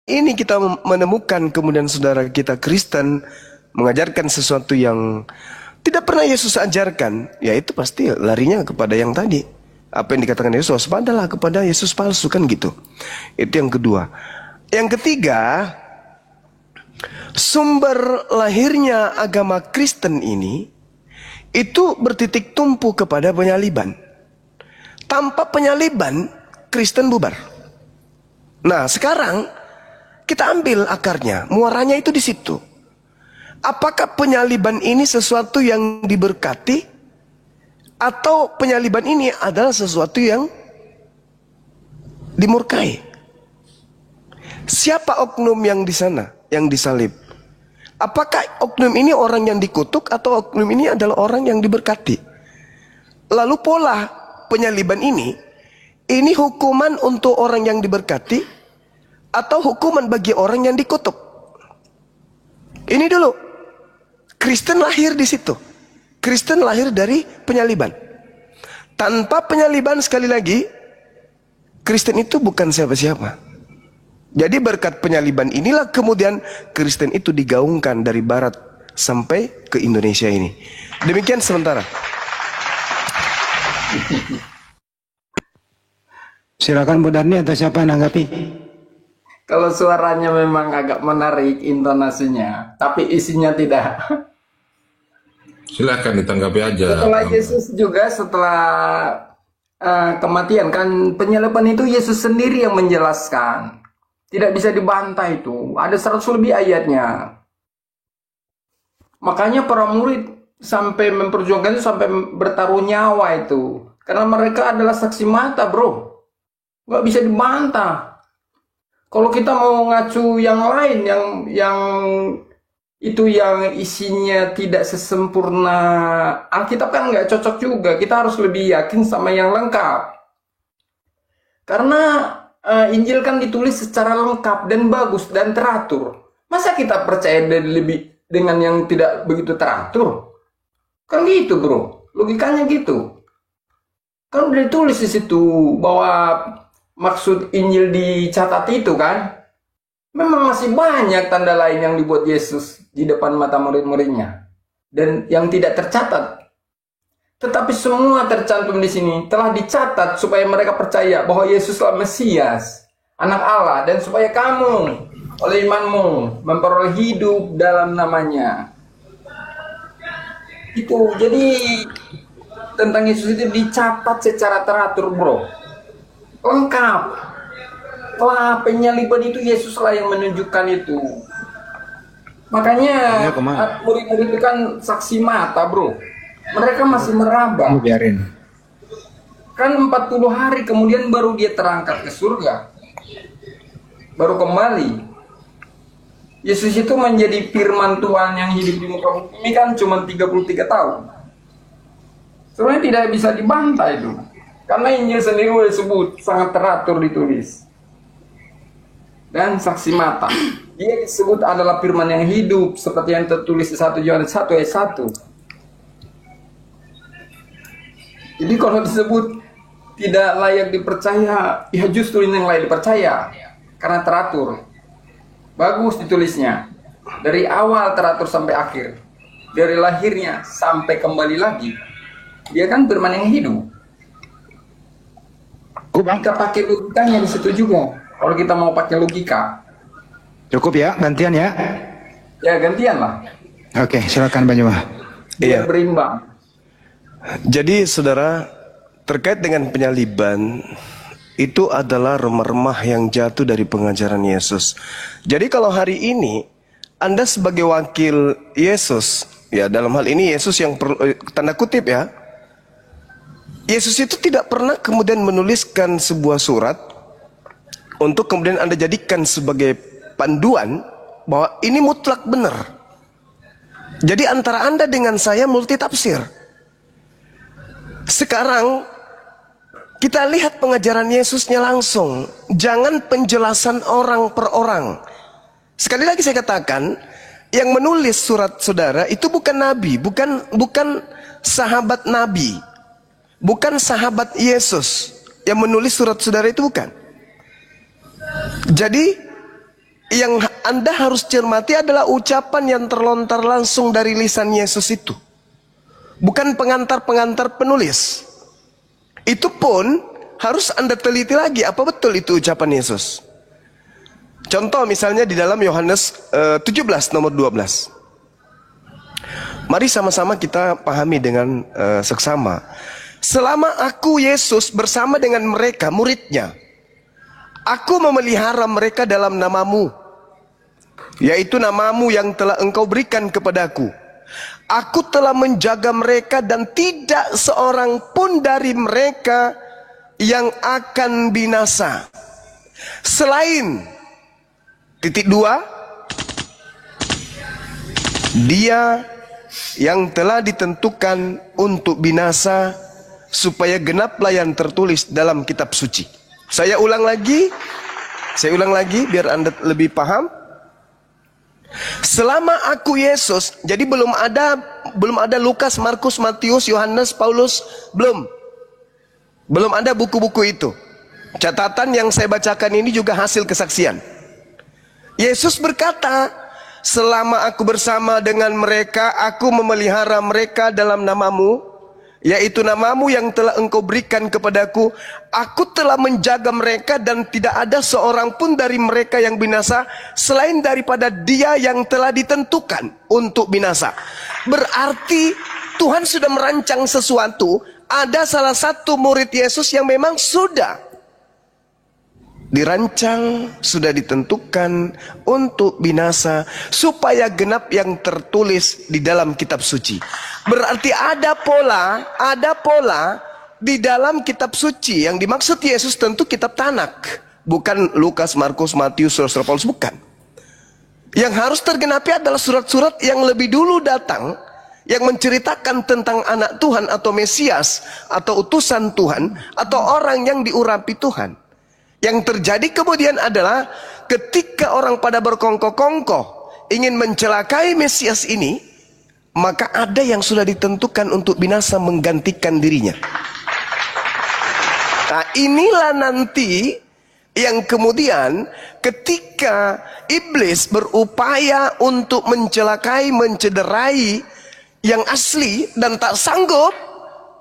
ini kita menemukan kemudian saudara kita Kristen mengajarkan sesuatu yang tidak pernah Yesus ajarkan, ya itu pasti larinya kepada yang tadi. Apa yang dikatakan Yesus, waspadalah kepada Yesus palsu, kan gitu. Itu yang kedua. Yang ketiga, sumber lahirnya agama Kristen ini itu bertitik tumpu kepada penyaliban. Tanpa penyaliban, Kristen bubar. Nah, sekarang kita ambil akarnya, muaranya itu di situ. Apakah penyaliban ini sesuatu yang diberkati, atau penyaliban ini adalah sesuatu yang dimurkai? Siapa oknum yang di sana, yang disalib? Apakah oknum ini orang yang dikutuk, atau oknum ini adalah orang yang diberkati? Lalu pola penyaliban ini hukuman untuk orang yang diberkati, atau hukuman bagi orang yang dikutuk? Ini dulu. Kristen lahir di situ. Kristen lahir dari penyaliban. Tanpa penyaliban, sekali lagi, Kristen itu bukan siapa-siapa. Jadi berkat penyaliban inilah kemudian Kristen itu digaungkan dari barat sampai ke Indonesia ini. Demikian sementara. Silakan Bu Darni atau siapa nanggapi? Kalau suaranya memang agak menarik intonasinya, tapi isinya tidak. Silakan ditanggapi aja. Setelah Yesus juga setelah kematian kan penyaliban itu Yesus sendiri yang menjelaskan. Tidak bisa dibantah itu. Ada 100 lebih ayatnya. Makanya para murid sampai memperjuangkan itu, sampai bertaruh nyawa itu. Karena mereka adalah saksi mata, bro. Nggak bisa dibantah. Kalau kita mau ngacu yang lain, yang itu yang isinya tidak sesempurna Alkitab, kan nggak cocok juga. Kita harus lebih yakin sama yang lengkap. Karena Injil kan ditulis secara lengkap dan bagus dan teratur. Masa kita percaya dengan yang tidak begitu teratur? Kan gitu, bro. Logikanya gitu. Kan udah ditulis di situ bahwa maksud Injil dicatat itu kan. Memang masih banyak tanda lain yang dibuat Yesus di depan mata murid-muridnya dan yang tidak tercatat. Tetapi semua tercantum di sini telah dicatat supaya mereka percaya bahwa Yesuslah Mesias, Anak Allah, dan supaya kamu oleh imanmu memperoleh hidup dalam namanya. Itu jadi tentang Yesus itu dicatat secara teratur, bro, lengkap. Wah, penyaliban itu Yesuslah yang menunjukkan itu. Makanya murid-murid itu kan saksi mata, bro. Mereka masih meraba. Biarin. Kan 40 hari kemudian baru dia terangkat ke surga. Baru kembali. Yesus itu menjadi firman Tuhan yang hidup di muka bumi kan cuma 33 tahun. Sebenarnya tidak bisa dibantah itu. Karena Injil sendiri disebut sangat teratur ditulis. Dan saksi mata. Dia disebut adalah firman yang hidup seperti yang tertulis di 1 Yohanes 1 ayat 1. Jadi kalau disebut tidak layak dipercaya, ya justru ini yang layak dipercaya karena teratur. Bagus ditulisnya. Dari awal teratur sampai akhir. Dari lahirnya sampai kembali lagi. Dia kan firman yang hidup. Kita pakai logikanya di situ juga. Kalau kita mau pakai logika. Cukup ya, gantian ya? Ya, gantian lah. Oke, silakan Banyuma. Biar berimbang. Jadi saudara, terkait dengan penyaliban, itu adalah remah-remah yang jatuh dari pengajaran Yesus. Jadi kalau hari ini Anda sebagai wakil Yesus, ya dalam hal ini Yesus yang tanda kutip ya, Yesus itu tidak pernah kemudian menuliskan sebuah surat untuk kemudian Anda jadikan sebagai panduan bahwa ini mutlak benar. Jadi antara Anda dengan saya multi tafsir. Sekarang kita lihat pengajaran Yesusnya langsung. Jangan penjelasan orang per orang. Sekali lagi saya katakan, yang menulis surat saudara itu bukan nabi, bukan sahabat nabi, bukan sahabat Yesus. Yang menulis surat saudara itu bukan. Jadi yang Anda harus cermati adalah ucapan yang terlontar langsung dari lisan Yesus itu. Bukan pengantar-pengantar penulis. Itu pun harus Anda teliti lagi, apa betul itu ucapan Yesus. Contoh misalnya di dalam Yohanes 17 nomor 12. Mari sama-sama kita pahami dengan seksama. Selama aku Yesus bersama dengan mereka muridnya, aku memelihara mereka dalam namamu, yaitu namamu yang telah engkau berikan kepadaku. Aku telah menjaga mereka dan tidak seorang pun dari mereka yang akan binasa. Selain titik 2, dia yang telah ditentukan untuk binasa, supaya genaplah yang tertulis dalam kitab suci. Saya ulang lagi biar Anda lebih paham. Selama aku Yesus, jadi belum ada Lukas, Markus, Matius, Yohanes, Paulus, belum ada buku-buku itu. Catatan yang saya bacakan ini juga hasil kesaksian. Yesus berkata, selama aku bersama dengan mereka, aku memelihara mereka dalam namamu, yaitu namamu yang telah engkau berikan kepadaku. Aku telah menjaga mereka dan tidak ada seorang pun dari mereka yang binasa, selain daripada dia yang telah ditentukan untuk binasa. Berarti Tuhan sudah merancang sesuatu. Ada salah satu murid Yesus yang memang sudah dirancang, sudah ditentukan untuk binasa, supaya genap yang tertulis di dalam kitab suci. Berarti ada pola di dalam kitab suci. Yang dimaksud Yesus tentu kitab Tanak, bukan Lukas, Markus, Matius, surat Paulus, bukan. Yang harus tergenapi adalah surat-surat yang lebih dulu datang, yang menceritakan tentang anak Tuhan atau Mesias atau utusan Tuhan atau orang yang diurapi Tuhan. Yang terjadi kemudian adalah ketika orang pada berkongkoh-kongkoh ingin mencelakai Mesias ini, maka ada yang sudah ditentukan untuk binasa menggantikan dirinya. Nah, inilah nanti yang kemudian ketika iblis berupaya untuk mencelakai, mencederai yang asli dan tak sanggup,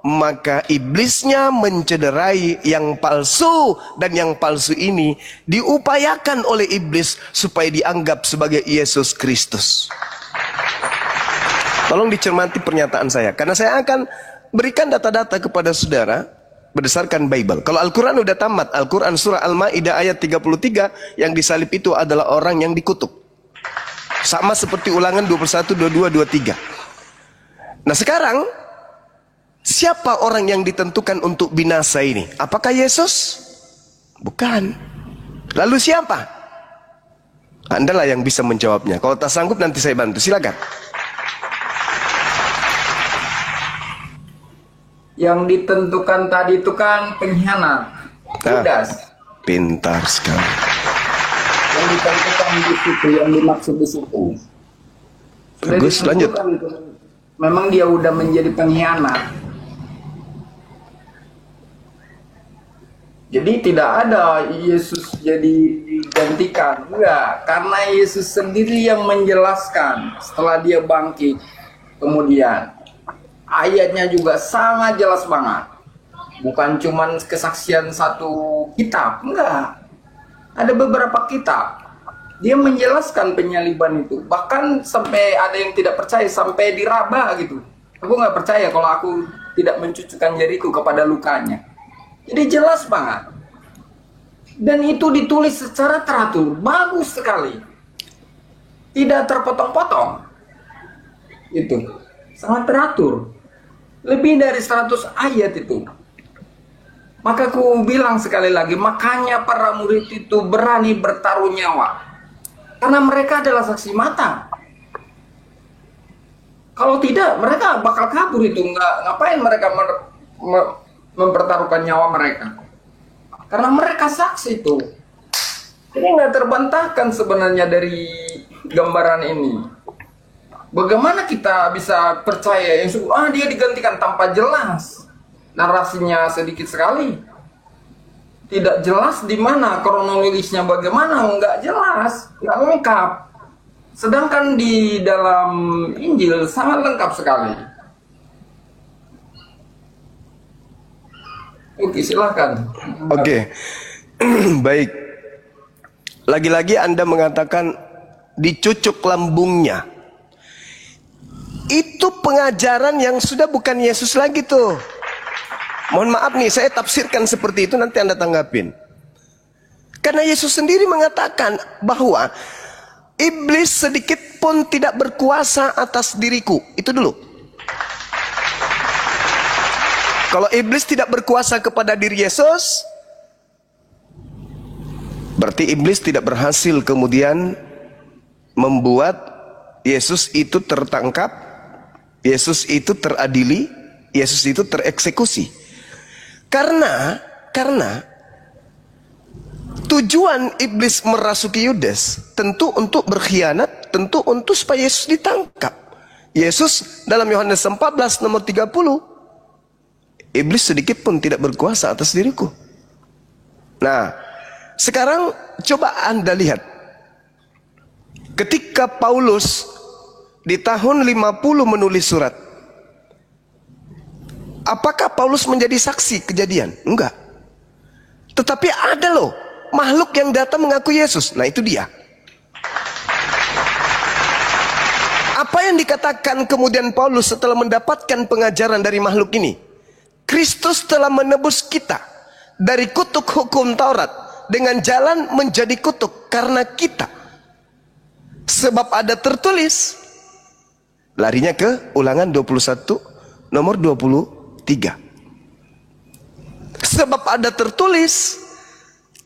maka iblisnya mencederai yang palsu, dan yang palsu ini diupayakan oleh iblis supaya dianggap sebagai Yesus Kristus. Tolong dicermati pernyataan saya, karena saya akan berikan data-data kepada saudara berdasarkan Bible. Kalau Al-Quran udah tamat, Al-Quran surah Al-Ma'idah ayat 33, yang disalib itu adalah orang yang dikutuk. Sama seperti Ulangan 21, 22, 23. Nah sekarang, siapa orang yang ditentukan untuk binasa ini? Apakah Yesus? Bukan. Lalu siapa? Andalah yang bisa menjawabnya. Kalau tak sanggup nanti saya bantu. Silakan. Yang ditentukan tadi itu kan pengkhianat, Judas. Pintar sekali. Yang ditentukan di situ, yang dimaksud di situ. Bagus, lanjut. Memang dia udah menjadi pengkhianat. Jadi tidak ada Yesus jadi digantikan, enggak, karena Yesus sendiri yang menjelaskan setelah dia bangkit. Kemudian ayatnya juga sangat jelas banget, bukan cuman kesaksian satu kitab, enggak, ada beberapa kitab. Dia menjelaskan penyaliban itu, bahkan sampai ada yang tidak percaya, sampai diraba gitu. Aku nggak percaya kalau aku tidak mencucukkan jariku kepada lukanya. Jadi jelas banget. Dan itu ditulis secara teratur. Bagus sekali. Tidak terpotong-potong. Itu. Sangat teratur. Lebih dari 100 ayat itu. Maka aku bilang sekali lagi, makanya para murid itu berani bertaruh nyawa. Karena mereka adalah saksi mata. Kalau tidak, mereka bakal kabur itu. Ngapain mereka mempertaruhkan nyawa mereka? Karena mereka saksi itu. Ini nggak terbantahkan sebenarnya dari gambaran ini. Bagaimana kita bisa percaya yang dia digantikan tanpa jelas? Narasinya sedikit sekali. tidak jelas di mana kronologisnya, bagaimana nggak jelas, nggak lengkap. Sedangkan di dalam Injil sangat lengkap sekali. Oke, silahkan. Oke. Baik. Lagi-lagi Anda mengatakan dicucuk lambungnya. Itu pengajaran yang sudah bukan Yesus lagi tuh. Mohon maaf nih, saya tafsirkan seperti itu, nanti Anda tanggapin. Karena Yesus sendiri mengatakan bahwa iblis sedikit pun tidak berkuasa atas diriku. Itu dulu. Kalau iblis tidak berkuasa kepada diri Yesus, berarti iblis tidak berhasil kemudian membuat Yesus itu tertangkap, Yesus itu teradili, Yesus itu tereksekusi. Karena tujuan iblis merasuki Yudas tentu untuk berkhianat, tentu untuk supaya Yesus ditangkap. Yesus dalam Yohanes 14 nomor 30, iblis sedikit pun tidak berkuasa atas diriku. Nah, sekarang coba Anda lihat. Ketika Paulus di tahun 50 menulis surat, apakah Paulus menjadi saksi kejadian? Enggak. Tetapi ada loh makhluk yang datang mengaku Yesus. Nah, itu dia. Apa yang dikatakan kemudian Paulus setelah mendapatkan pengajaran dari makhluk ini? Kristus telah menebus kita dari kutuk hukum Taurat dengan jalan menjadi kutuk karena kita. Sebab ada tertulis, larinya ke Ulangan 21 nomor 23. Sebab ada tertulis,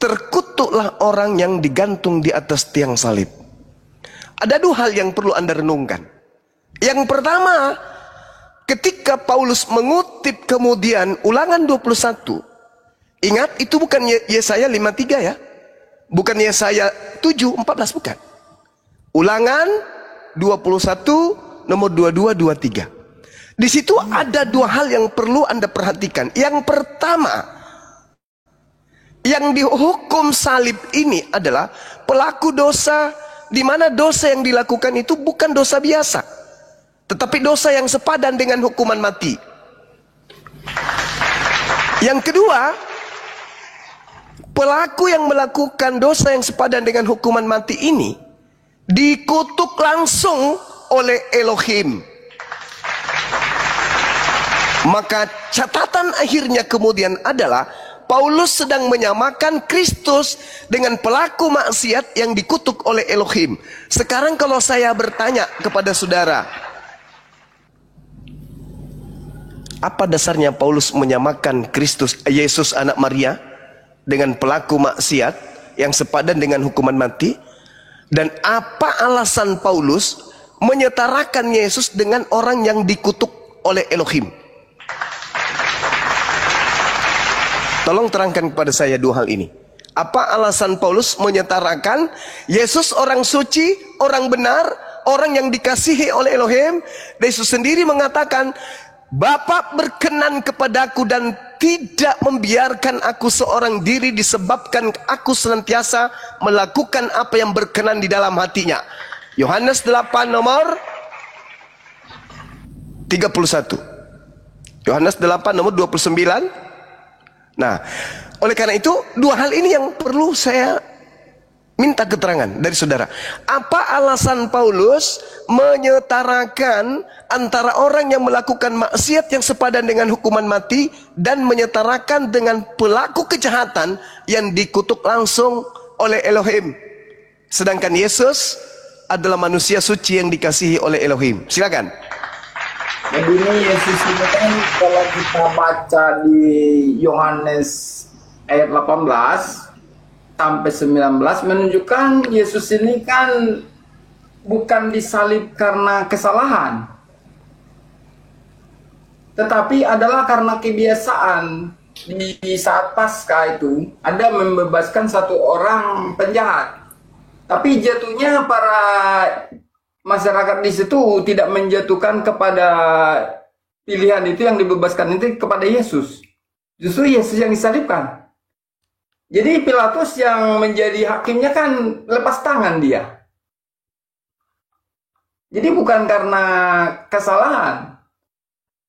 terkutuklah orang yang digantung di atas tiang salib. Ada dua hal yang perlu Anda renungkan. Yang pertama, ketika Paulus mengutip kemudian Ulangan 21, ingat itu bukan Yesaya 53 ya, bukan Yesaya 7:14, bukan. Ulangan 21 nomor 22, 23. Di situ ada dua hal yang perlu Anda perhatikan. Yang pertama, yang dihukum salib ini adalah pelaku dosa, di mana dosa yang dilakukan itu bukan dosa biasa, tetapi dosa yang sepadan dengan hukuman mati. Yang kedua, pelaku yang melakukan dosa yang sepadan dengan hukuman mati ini dikutuk langsung oleh Elohim. Maka catatan akhirnya kemudian adalah Paulus sedang menyamakan Kristus dengan pelaku maksiat yang dikutuk oleh Elohim. Sekarang kalau saya bertanya kepada saudara, apa dasarnya Paulus menyamakan Kristus, Yesus anak Maria, dengan pelaku maksiat yang sepadan dengan hukuman mati? Dan apa alasan Paulus menyetarakan Yesus dengan orang yang dikutuk oleh Elohim? Tolong terangkan kepada saya dua hal ini. Apa alasan Paulus menyetarakan Yesus orang suci, orang benar, orang yang dikasihi oleh Elohim? Yesus sendiri mengatakan, Bapa berkenan kepadaku dan tidak membiarkan aku seorang diri disebabkan aku senantiasa melakukan apa yang berkenan di dalam hatinya. Yohanes 8 nomor 31. Yohanes 8 nomor 29. Nah, oleh karena itu dua hal ini yang perlu saya minta keterangan dari saudara. Apa alasan Paulus menyetarakan antara orang yang melakukan maksiat yang sepadan dengan hukuman mati dan menyetarakan dengan pelaku kejahatan yang dikutuk langsung oleh Elohim? Sedangkan Yesus adalah manusia suci yang dikasihi oleh Elohim. Silakan. Jadi ini Yesus ini kan kalau kita baca di Yohanes ayat 18 sampai 19 menunjukkan Yesus ini kan bukan disalib karena kesalahan, tetapi adalah karena kebiasaan. Di saat Paskah itu ada membebaskan satu orang penjahat, tapi jatuhnya para masyarakat di situ tidak menjatuhkan kepada pilihan itu yang dibebaskan itu kepada Yesus. Justru Yesus yang disalibkan. Jadi Pilatus yang menjadi hakimnya kan lepas tangan dia. Jadi bukan karena kesalahan.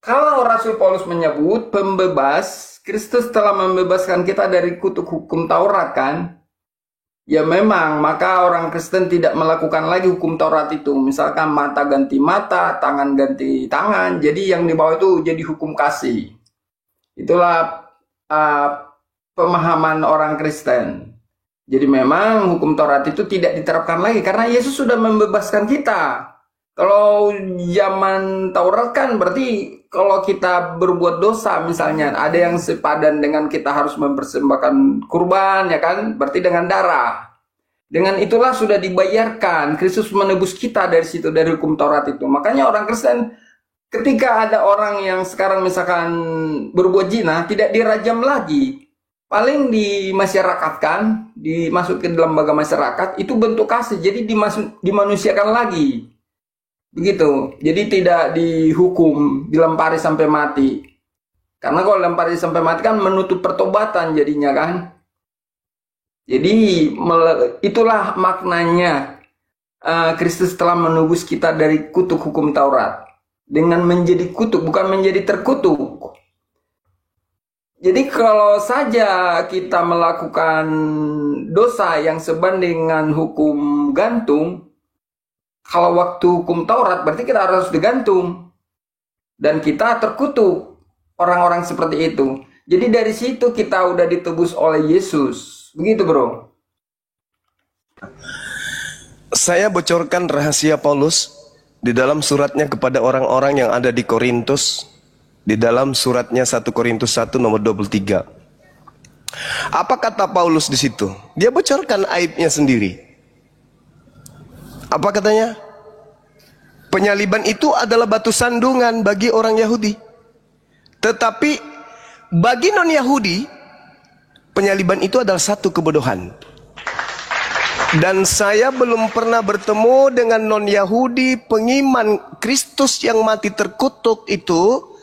Kalau Rasul Paulus menyebut pembebas, Kristus telah membebaskan kita dari kutuk hukum Taurat kan? Ya memang, maka orang Kristen tidak melakukan lagi hukum Taurat itu. Misalkan mata ganti mata, tangan ganti tangan. Jadi yang di bawah itu jadi hukum kasih. Itulah pemahaman orang Kristen. Jadi memang hukum Taurat itu tidak diterapkan lagi karena Yesus sudah membebaskan kita. Kalau zaman Taurat kan berarti kalau kita berbuat dosa misalnya ada yang sepadan dengan kita harus mempersembahkan kurban ya kan, berarti dengan darah. Dengan itulah sudah dibayarkan, Kristus menebus kita dari situ, dari hukum Taurat itu. Makanya orang Kristen ketika ada orang yang sekarang misalkan berbuat zina tidak dirajam lagi. Paling dimasyarakatkan, dimasuk ke dalam lembaga masyarakat, itu bentuk kasih, jadi dimanusiakan lagi. Begitu, jadi tidak dihukum, dilempari sampai mati. Karena kalau dilempari sampai mati kan menutup pertobatan jadinya kan. Jadi itulah maknanya Kristus telah menebus kita dari kutuk hukum Taurat. Dengan menjadi kutuk, bukan menjadi terkutuk. Jadi kalau saja kita melakukan dosa yang sebanding dengan hukum gantung, kalau waktu hukum Taurat berarti kita harus digantung. Dan kita terkutuk orang-orang seperti itu. Jadi dari situ kita udah ditebus oleh Yesus. Begitu bro. Saya bocorkan rahasia Paulus di dalam suratnya kepada orang-orang yang ada di Korintus. Di dalam suratnya 1 Korintus 1 nomor 23. Apa kata Paulus di situ? Dia bocorkan aibnya sendiri. Apa katanya? Penyaliban itu adalah batu sandungan bagi orang Yahudi. Tetapi bagi non-Yahudi, penyaliban itu adalah satu kebodohan. Dan saya belum pernah bertemu dengan non-Yahudi pengiman Kristus yang mati terkutuk itu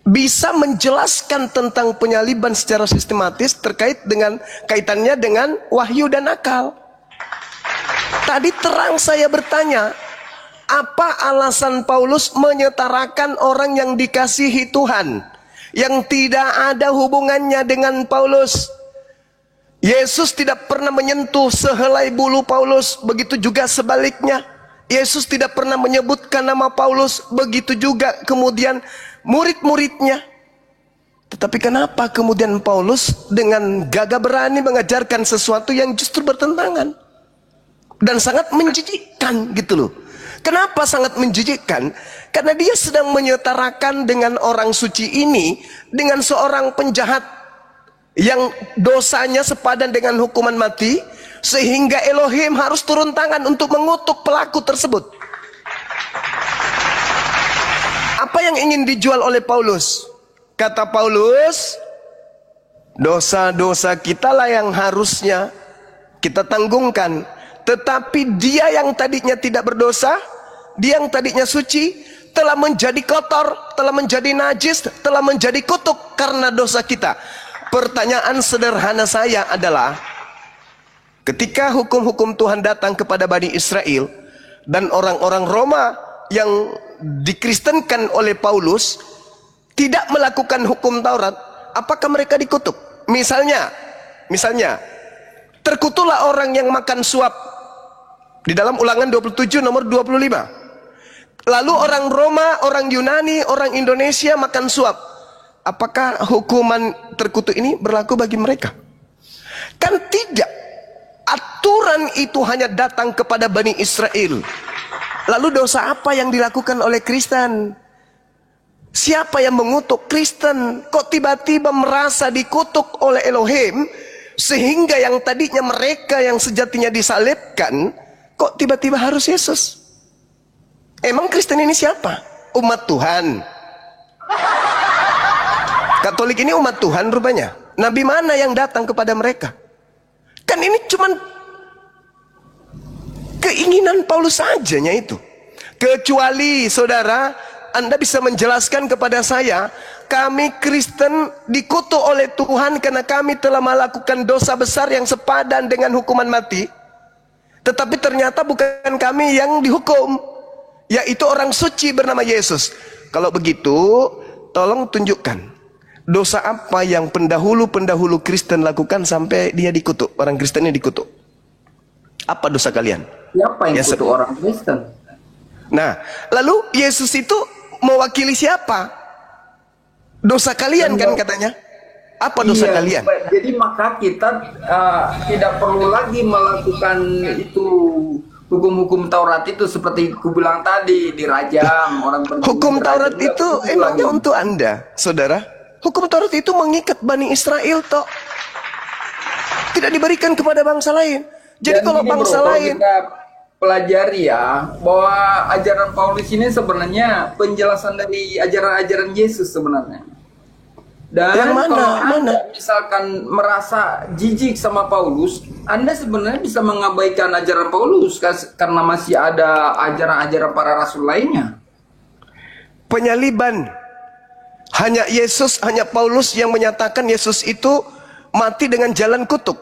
bisa menjelaskan tentang penyaliban secara sistematis terkait dengan kaitannya dengan wahyu dan akal. Tadi terang saya bertanya, apa alasan Paulus menyetarakan orang yang dikasihi Tuhan yang tidak ada hubungannya dengan Paulus? Yesus tidak pernah menyentuh sehelai bulu Paulus, begitu juga sebaliknya. Yesus tidak pernah menyebutkan nama Paulus, begitu juga kemudian murid-muridnya. Tetapi kenapa kemudian Paulus dengan gagah berani mengajarkan sesuatu yang justru bertentangan dan sangat menjijikkan gitu loh. Kenapa sangat menjijikkan? Karena dia sedang menyetarakan dengan orang suci ini dengan seorang penjahat yang dosanya sepadan dengan hukuman mati, sehingga Elohim harus turun tangan untuk mengutuk pelaku tersebut. Apa yang ingin dijual oleh Paulus? Kata Paulus, dosa-dosa kita lah yang harusnya kita tanggungkan. Tetapi dia yang tadinya tidak berdosa, dia yang tadinya suci, telah menjadi kotor, telah menjadi najis, telah menjadi kutuk karena dosa kita. Pertanyaan sederhana saya adalah, ketika hukum-hukum Tuhan datang kepada Bani Israel dan orang-orang Roma yang dikristenkan oleh Paulus tidak melakukan hukum Taurat, apakah mereka dikutuk? Misalnya, terkutuklah orang yang makan suap di dalam Ulangan 27 nomor 25. Lalu orang Roma, orang Yunani, orang Indonesia makan suap. Apakah hukuman terkutuk ini berlaku bagi mereka? Kan tidak. Aturan itu hanya datang kepada Bani Israel. Lalu dosa apa yang dilakukan oleh Kristen? Siapa yang mengutuk Kristen? Kok tiba-tiba merasa dikutuk oleh Elohim, sehingga yang tadinya mereka yang sejatinya disalibkan, kok tiba-tiba harus Yesus? Emang Kristen ini siapa? Umat Tuhan. Katolik ini umat Tuhan rupanya. Nabi mana yang datang kepada mereka? Kan ini cuman keinginan Paulus sajanya itu. Kecuali saudara Anda bisa menjelaskan kepada saya, kami Kristen dikutuk oleh Tuhan karena kami telah melakukan dosa besar yang sepadan dengan hukuman mati. Tetapi ternyata bukan kami yang dihukum, yaitu orang suci bernama Yesus. Kalau begitu, tolong tunjukkan dosa apa yang pendahulu-pendahulu Kristen lakukan sampai dia dikutuk, orang Kristennya dikutuk. Apa dosa kalian? Siapa yang kutuk orang Kristen? Nah, lalu Yesus itu mewakili siapa? Dosa kalian kan katanya. Apa dosa kalian? Jadi maka kita tidak perlu lagi melakukan itu hukum-hukum Taurat itu seperti ku bilang tadi, dirajam orang. Hukum Taurat itu emangnya untuk Anda, saudara? Hukum Taurat itu mengikat Bani Israel toh. Tidak diberikan kepada bangsa lain. Jadi kalau bangsa lain, kita pelajari ya bahwa ajaran Paulus ini sebenarnya penjelasan dari ajaran-ajaran Yesus sebenarnya. Dan yang mana? kalau Anda misalkan merasa jijik sama Paulus, Anda sebenarnya bisa mengabaikan ajaran Paulus karena masih ada ajaran-ajaran para rasul lainnya. Penyaliban. Hanya Yesus, hanya Paulus yang menyatakan Yesus itu mati dengan jalan kutuk.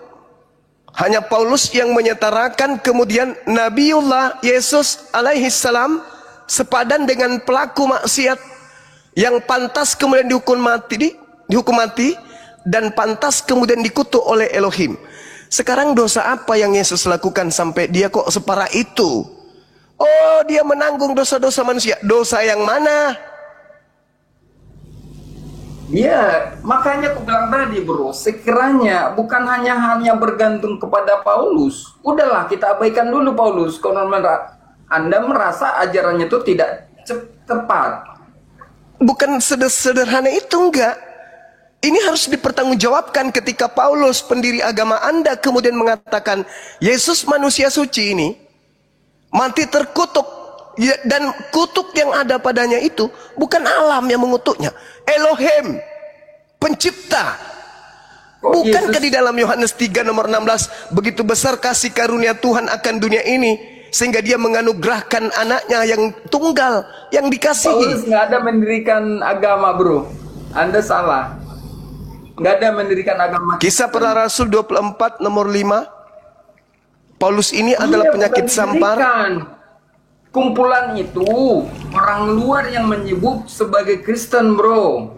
Hanya Paulus yang menyetarakan kemudian Nabiullah Yesus alaihi salam sepadan dengan pelaku maksiat yang pantas kemudian dihukum mati dan pantas kemudian dikutuk oleh Elohim. Sekarang dosa apa yang Yesus lakukan sampai dia kok separah itu? Oh, dia menanggung dosa-dosa manusia. Dosa yang mana? Ya, makanya aku bilang tadi bro, sekiranya bukan hanya bergantung kepada Paulus. Udahlah, kita abaikan dulu Paulus. Kalau Anda merasa ajarannya itu tidak tepat. Bukan sederhana itu, enggak. Ini harus dipertanggungjawabkan ketika Paulus, pendiri agama Anda, kemudian mengatakan, Yesus manusia suci ini, mati terkutuk. Dan kutuk yang ada padanya itu bukan alam yang mengutuknya, Elohim, pencipta. Bukankah di dalam Yohanes 3 nomor 16, begitu besar kasih karunia Tuhan akan dunia ini sehingga dia menganugerahkan anaknya yang tunggal, yang dikasihi. Paulus nggak ada mendirikan agama bro, Anda salah. Nggak ada mendirikan agama. Kisah para Rasul 24 nomor 5, Paulus ini adalah penyakit sampar. Kumpulan itu orang luar yang menyebut sebagai Kristen bro.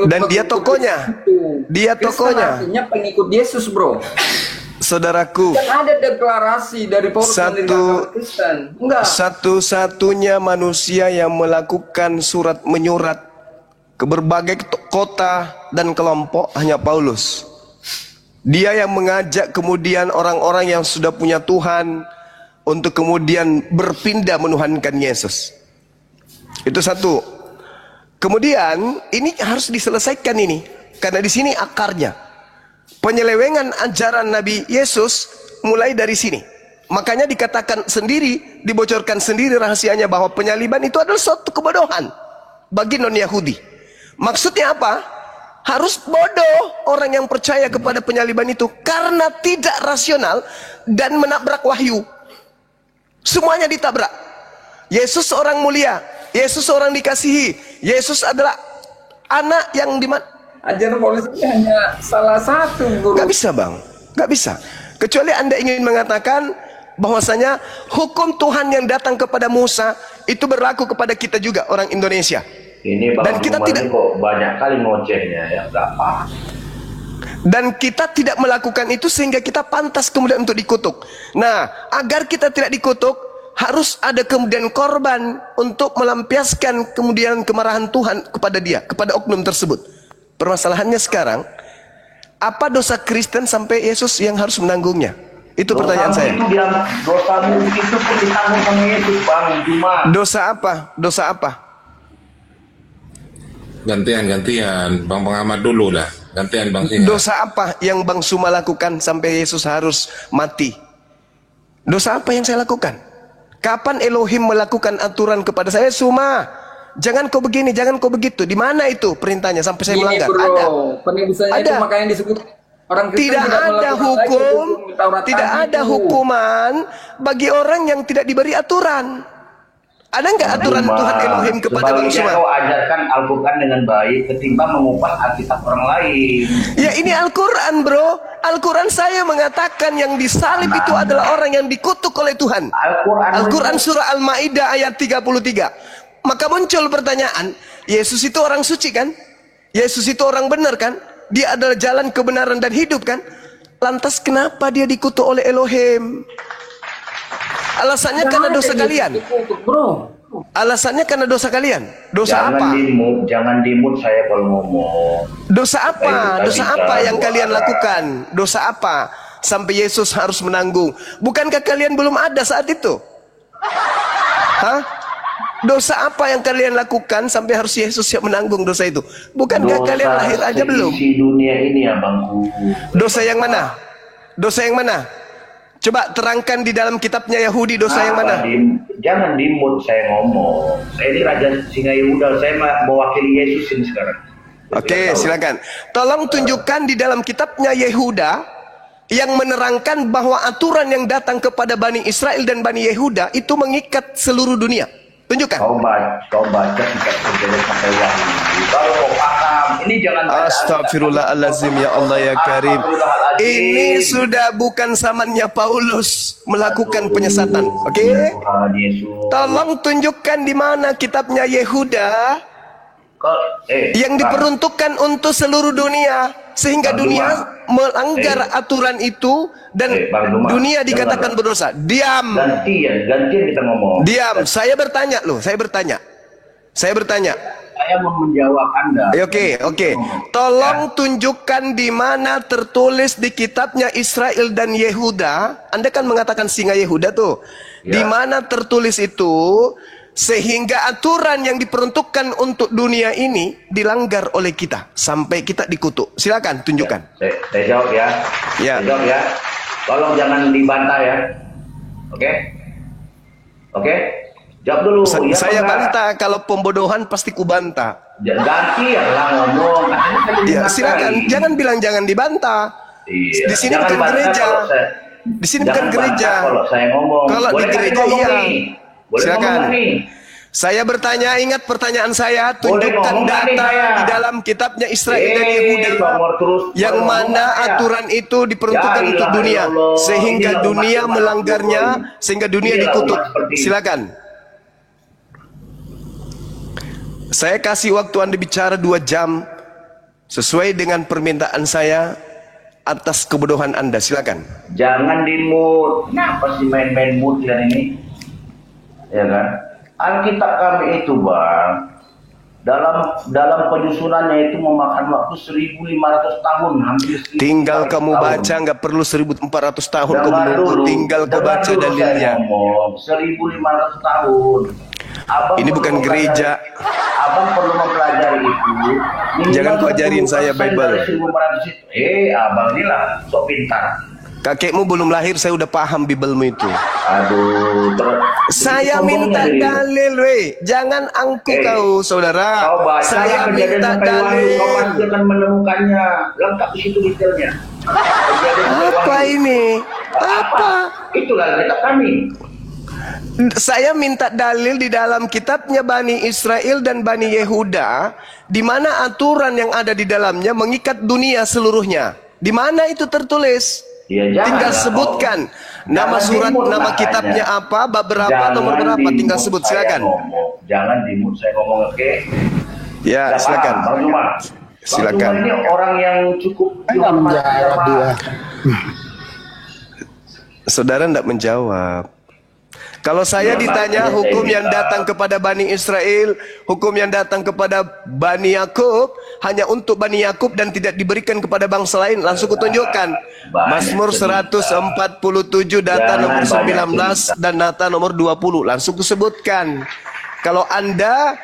Dan dia tokohnya. Dia tokohnya. Artinya pengikut Yesus bro. Saudaraku. Dan ada deklarasi dari Paulus mendirikan Kristen. Enggak. Satu-satunya manusia yang melakukan surat menyurat ke berbagai kota dan kelompok hanya Paulus. Dia yang mengajak kemudian orang-orang yang sudah punya Tuhan untuk kemudian berpindah menuhankan Yesus. Itu satu. Kemudian ini harus diselesaikan ini, karena di sini akarnya. Penyelewengan ajaran Nabi Yesus mulai dari sini. Makanya dikatakan sendiri, dibocorkan sendiri rahasianya bahwa penyaliban itu adalah suatu kebodohan bagi non-Yahudi. Maksudnya apa? Harus bodoh orang yang percaya kepada penyaliban itu karena tidak rasional dan menabrak wahyu. Semuanya ditabrak. Yesus seorang mulia, Yesus seorang dikasihi, Yesus adalah anak yang ajaran Paulus ini hanya salah satu bro. Gak bisa bang, gak bisa. Kecuali Anda ingin mengatakan bahwasanya hukum Tuhan yang datang kepada Musa itu berlaku kepada kita juga orang Indonesia. Ini Bang, dan kita tidak kok banyak kali ngocehnya ya, nggak paham. Dan kita tidak melakukan itu sehingga kita pantas kemudian untuk dikutuk. Nah, agar kita tidak dikutuk, harus ada kemudian korban untuk melampiaskan kemudian kemarahan Tuhan kepada dia, kepada oknum tersebut. Permasalahannya sekarang, apa dosa Kristen sampai Yesus yang harus menanggungnya? Itu pertanyaan saya. Dosamu itu pun ditanggung sama Yesus Bang, cuma. Dosa apa? Dosa apa? Gantian, Bang Pengamat dulu lah. Gantian Bang Singa. Dosa apa yang Bang Suma lakukan sampai Yesus harus mati? Dosa apa yang saya lakukan? Kapan Elohim melakukan aturan kepada saya, Suma, jangan kau begini, jangan kau begitu? Di mana itu perintahnya sampai saya melanggar? Bro, ada. Penebusannya itu makanya disebut orang Kristen tidak ada hukum, tidak ada hukuman bagi orang yang tidak diberi aturan. Ada nggak aturan Tuhan Elohim kepada Bang Sebaliknya Suma? kau ajarkan Al-Quran dengan baik ketimbang mengubah Alkitab orang lain. Ya ini Al-Quran bro. Al-Quran saya mengatakan yang disalib itu adalah orang yang dikutuk oleh Tuhan. Al-Quran surah Al-Ma'idah ayat 33. Maka muncul pertanyaan, Yesus itu orang suci kan? Yesus itu orang benar kan? Dia adalah jalan kebenaran dan hidup kan? Lantas kenapa dia dikutuk oleh Elohim? Alasannya karena dosa kalian. Alasannya karena dosa kalian. Dosa apa? Jangan dimut saya kalau ngomong. Dosa apa? Dosa apa yang kalian lakukan? Dosa apa? Sampai Yesus harus menanggung. Bukankah kalian belum ada saat itu? Hah? Dosa apa yang kalian lakukan sampai harus Yesus yang menanggung dosa itu? Bukankah kalian lahir aja belum? Dosa dunia ini abangku. Dosa yang mana? Dosa yang mana? Coba terangkan di dalam kitabnya Yahudi dosa yang mana? Jangan dimut saya ngomong. Saya ini Raja Singa Yehuda. Saya mewakili Yesus ini sekarang. Oke, silakan. Tolong tunjukkan di dalam kitabnya Yehuda yang menerangkan bahwa aturan yang datang kepada Bani Israel dan Bani Yehuda itu mengikat seluruh dunia. Tunjukkan. Kau baca kitab Perjanjian sampai Wahyu. Kalau kau paham, ini jangan baca. Astagfirullahalazim ya Allah ya Karim. Ini sudah bukan zamannya Paulus melakukan penyesatan. Oke? Tolong tunjukkan di mana kitabnya Yehuda yang diperuntukkan untuk seluruh dunia sehingga dunia melanggar aturan itu dan dunia dikatakan berdosa. Diam. Gantian kita ngomong. Diam. Saya bertanya loh. Saya bertanya. Saya mau menjawab Anda. Oke. Tolong tunjukkan di mana tertulis di kitabnya Israel dan Yehuda. Anda kan mengatakan singa Yehuda tuh. Di mana tertulis itu sehingga aturan yang diperuntukkan untuk dunia ini dilanggar oleh kita sampai kita dikutuk. Silakan tunjukkan. Saya jawab ya. Saya jawab ya. Tolong jangan dibantah ya. Oke? Jawab dulu. Saya bantah, kalau pembodohan pasti kubantah. Ganti lah ngomong. Ya, silakan. Jangan bilang jangan dibantah. Iya. Di sini bukan gereja. Di sini bukan gereja. Kalau saya ngomong. Kalau di gereja iya. Silakan. Saya bertanya, ingat pertanyaan saya, tunjukkan data di dalam kitabnya Israel dan Yehuda yang mana aturan itu diperuntukkan untuk dunia sehingga dunia melanggarnya, sehingga dunia dikutuk. Silakan. Saya kasih waktu Anda bicara 2 jam sesuai dengan permintaan saya atas kebodohan Anda. Silakan. Jangan di-mute. Kenapa sih main-main mute kan ini? Ya kan? Alkitab kami itu Bang, dalam penyusunannya itu memakan waktu 1.500 tahun, hampir 1.500 tinggal kamu tahun. baca, nggak perlu 1.400 tahun kamu menunggu, tinggal kau baca dalilnya. 1.500 tahun. Abang ini bukan gereja. Abang perlu mempelajari itu. Jangan kau ajarin saya Bible. 1.500 itu. Abang inilah sok pintar. Kakekmu belum lahir saya udah paham Biblemu itu. Aduh, saya minta dalil, jangan angku kau, saudara. Saya minta dalil. Kau pasti akan menemukannya. Lengkap di situ detailnya. Apa ini? Apa? Itulah kitab kami. Saya minta dalil di dalam kitabnya Bani Israel dan Bani Yehuda, di mana aturan yang ada di dalamnya mengikat dunia seluruhnya. Di mana itu tertulis? Ya, tinggal sebutkan nama surat, nama kitabnya apa, bab berapa, nomor berapa, tinggal sebut. Silakan. Jangan dimut saya ngomong, oke? Ya, silakan. Silakan. Ini orang yang cukup Saudara tidak menjawab. Kalau saya ditanya hukum yang datang kepada Bani Israel, hukum yang datang kepada Bani Yakub hanya untuk Bani Yakub dan tidak diberikan kepada bangsa lain, langsung kutunjukkan. Mazmur 147 data nomor 19 dan data nomor 20, langsung kusebutkan. Kalau Anda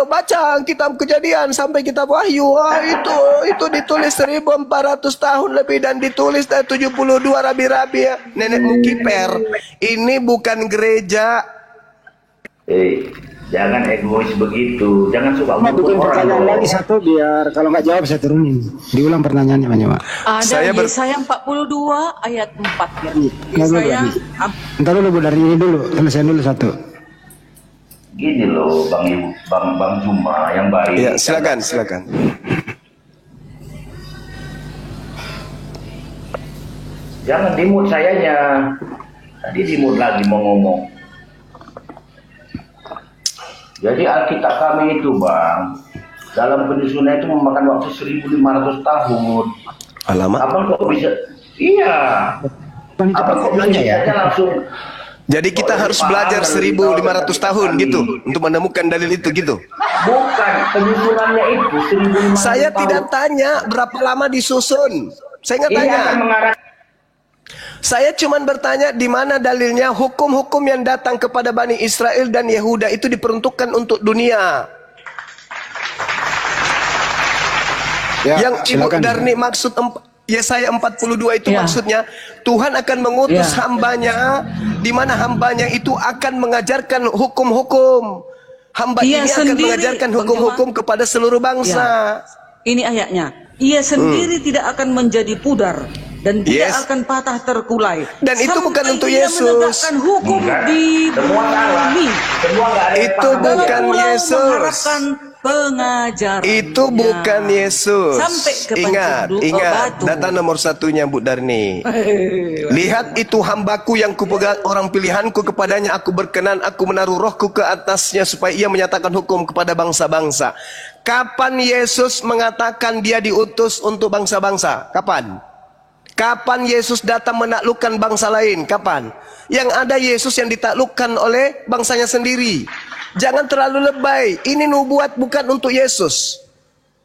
baca kitab Kejadian sampai kitab Wahyu, itu ditulis 1400 tahun lebih dan ditulis dari 72 rabi-rabi ya. Nenekmu kiper. Ini bukan gereja. Jangan egois begitu. Jangan suka bukan pertanyaan lagi satu biar kalau nggak jawab saya turunin. Diulang pertanyaannya banyak Pak. Ada Yesaya 42 ayat 4 ya. Yesaya. Entar dulu Bu, dari ini dulu. Selesai dulu satu. Gini loh Bang Juma yang baik. Ya, silakan. Jangan dimut sayanya. Tadi dimut lagi mau ngomong. Jadi Alkitab kami itu Bang, dalam penyusunan itu memakan waktu 1.500 tahun. Alamak. Abang kok bisa? Iya. Abang kok bisa langsung. Jadi kita harus belajar 1.500 tahun gitu untuk menemukan dalil itu gitu. Bukan, penyusunannya itu 1.500 Saya tahun. tidak tanya berapa lama disusun. Saya nggak Ini tanya. akan mengarah. Saya cuma bertanya di mana dalilnya hukum-hukum yang datang kepada Bani Israel dan Yehuda itu diperuntukkan untuk dunia. Ya, Yang Ibu silakan. Darni maksud Yesaya 42 itu maksudnya Tuhan akan mengutus hambanya, di mana hambanya itu akan mengajarkan hukum-hukum. Hamba Ia ini akan sendiri, mengajarkan Bang hukum-hukum kepada seluruh bangsa. Ini ayatnya. Ia sendiri tidak akan menjadi pudar dan tidak Yes. akan patah terkulai. Dan itu Sampai bukan untuk ia Yesus. menegakkan hukum di Semua salah. bumi. Semua nggak ada yang Itu paham. bukan Dalam pulau Yesus. mengharapkan pengajaran. Itu bukan Yesus. Sampai ke Ingat, batu. data nomor satunya Bu Darni. Lihat itu hambaku yang kupegang orang pilihanku, kepadanya aku berkenan, aku menaruh rohku ke atasnya supaya ia menyatakan hukum kepada bangsa-bangsa. Kapan Yesus mengatakan dia diutus untuk bangsa-bangsa? Kapan? Kapan Yesus datang menaklukkan bangsa lain? Kapan? Yang ada Yesus yang ditaklukkan oleh bangsanya sendiri. Jangan terlalu lebay. Ini nubuat bukan untuk Yesus.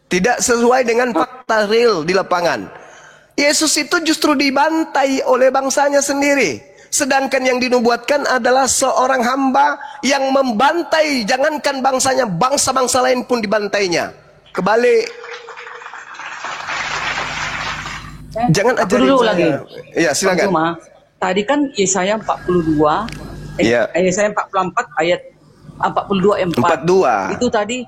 Tidak sesuai dengan fakta real di lapangan. Yesus itu justru dibantai oleh bangsanya sendiri. Sedangkan yang dinubuatkan adalah seorang hamba yang membantai, jangankan bangsanya, bangsa-bangsa lain pun dibantainya. Kebalik. Jangan Aku ajarin dulu saya. lagi. Ya, silakan. Cuma, tadi kan Yesaya 42, Iya. Yesaya 44 ayat 42 4. 42. Itu tadi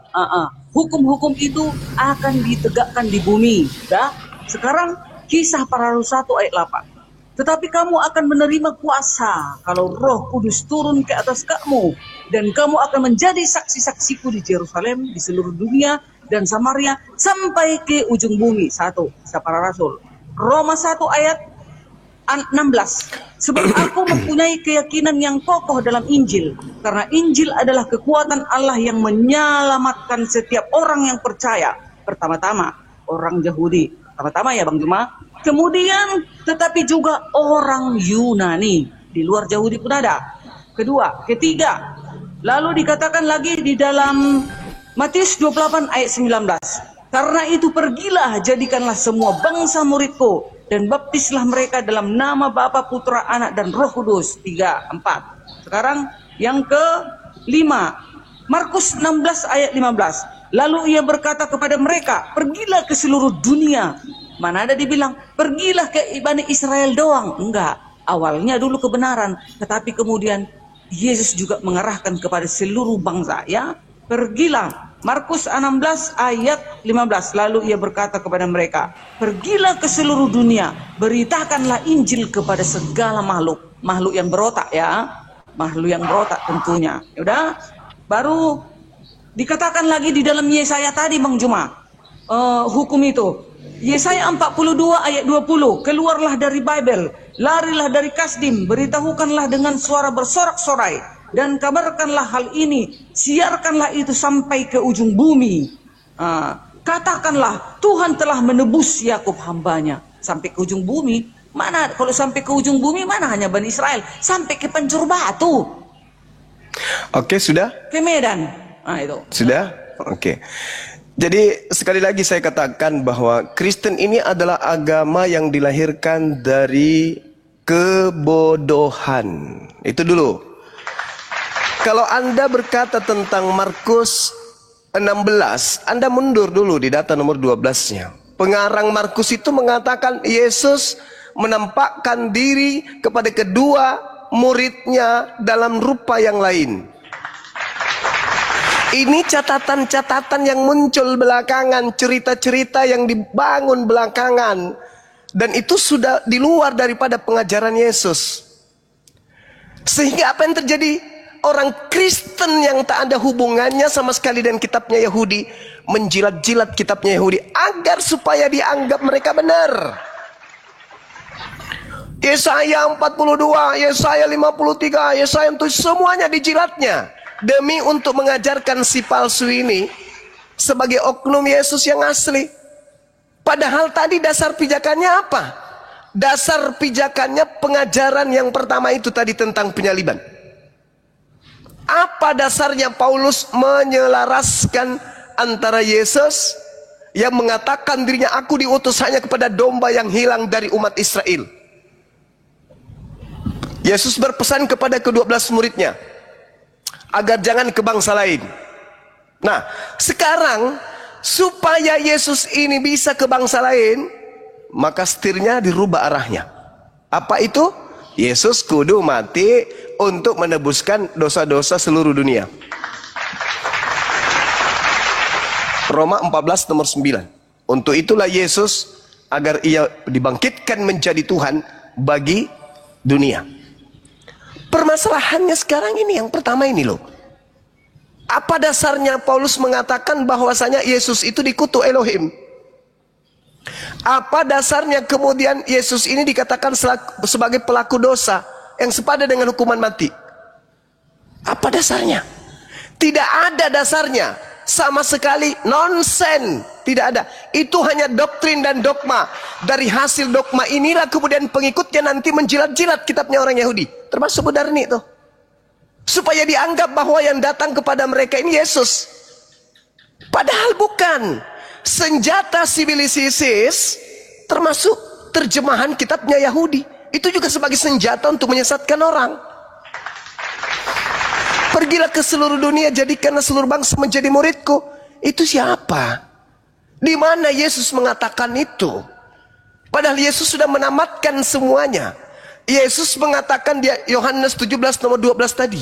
hukum-hukum itu akan ditegakkan di bumi. Dah. Sekarang Kisah Para Rasul 1 ayat 8. Tetapi kamu akan menerima kuasa kalau Roh Kudus turun ke atas kamu, dan kamu akan menjadi saksi-saksiku di Yerusalem, di seluruh dunia dan Samaria sampai ke ujung bumi. 1 Kisah Para Rasul. Roma 1 ayat 16. Sebab aku mempunyai keyakinan yang kokoh dalam Injil, karena Injil adalah kekuatan Allah yang menyelamatkan setiap orang yang percaya. Pertama-tama orang Yahudi, pertama-tama ya Bang Juma. Kemudian tetapi juga orang Yunani, di luar Yahudi pun ada. Kedua, ketiga. Lalu dikatakan lagi di dalam Matius 28 ayat 19. Karena itu pergilah, jadikanlah semua bangsa muridku, dan baptislah mereka dalam nama Bapa, Putra, Anak, dan Roh Kudus. 3, 4. Sekarang yang kelima, Markus 16 ayat 15. Lalu ia berkata kepada mereka, pergilah ke seluruh dunia. Mana ada dibilang, pergilah ke Bani Israel doang. Enggak, awalnya dulu kebenaran, tetapi kemudian Yesus juga mengarahkan kepada seluruh bangsa. Ya, pergilah. Markus 16 ayat 15. Lalu ia berkata kepada mereka, pergilah ke seluruh dunia, beritakanlah Injil kepada segala makhluk. Makhluk yang berotak ya, makhluk yang berotak tentunya. Udah, baru dikatakan lagi di dalam Yesaya tadi Bang Juma, hukum itu. Yesaya 42 ayat 20. Keluarlah dari Babel, larilah dari Kasdim, beritahukanlah dengan suara bersorak-sorai, dan kabarkanlah hal ini, siarkanlah itu sampai ke ujung bumi. Katakanlah Tuhan telah menebus Yakub hambanya. Sampai ke ujung bumi, mana kalau sampai ke ujung bumi, mana hanya Bani Israel, sampai ke Pancur Batu. Oke, sudah? Ke Medan. Nah itu. Sudah? Oke. Jadi sekali lagi saya katakan bahwa Kristen ini adalah agama yang dilahirkan dari kebodohan. Itu dulu. Kalau Anda berkata tentang Markus 16, Anda mundur dulu di data nomor 12-nya. Pengarang Markus itu mengatakan Yesus menampakkan diri kepada kedua muridnya dalam rupa yang lain. Ini catatan-catatan yang muncul belakangan, cerita-cerita yang dibangun belakangan. Dan itu sudah di luar daripada pengajaran Yesus. Sehingga apa yang terjadi? orang Kristen yang tak ada hubungannya sama sekali dengan kitabnya Yahudi menjilat-jilat kitabnya Yahudi agar supaya dianggap mereka benar. Yesaya 42, Yesaya 53, Yesaya itu semuanya dijilatnya demi untuk mengajarkan si palsu ini sebagai oknum Yesus yang asli. Padahal tadi dasar pijakannya apa? Dasar pijakannya pengajaran yang pertama itu tadi tentang penyaliban. Apa dasarnya Paulus menyelaraskan antara Yesus yang mengatakan dirinya aku diutus hanya kepada domba yang hilang dari umat Israel. Yesus berpesan kepada ke-12 muridnya agar jangan ke bangsa lain. Nah, sekarang supaya Yesus ini bisa ke bangsa lain, maka setirnya dirubah arahnya. Apa itu? Yesus kudu mati untuk menebuskan dosa-dosa seluruh dunia. Roma 14 nomor 9. Untuk itulah Yesus agar ia dibangkitkan menjadi Tuhan bagi dunia. Permasalahannya sekarang ini yang pertama ini loh. Apa dasarnya Paulus mengatakan bahwasanya Yesus itu dikutuk Elohim? Apa dasarnya kemudian Yesus ini dikatakan sebagai pelaku dosa yang sepadan dengan hukuman mati? Apa dasarnya? Tidak ada dasarnya. Sama sekali nonsen. Tidak ada. Itu hanya doktrin dan dogma. Dari hasil dogma inilah kemudian pengikutnya nanti menjilat-jilat kitabnya orang Yahudi. Termasuk Budarni itu. Supaya dianggap bahwa yang datang kepada mereka ini Yesus. Padahal bukan. Senjata sibilisis termasuk terjemahan kitabnya Yahudi. Itu juga sebagai senjata untuk menyesatkan orang. Pergilah ke seluruh dunia, jadikanlah seluruh bangsa menjadi muridku. Itu siapa? Di mana Yesus mengatakan itu? Padahal Yesus sudah menamatkan semuanya. Yesus mengatakan di Yohanes 17 nomor 12 tadi.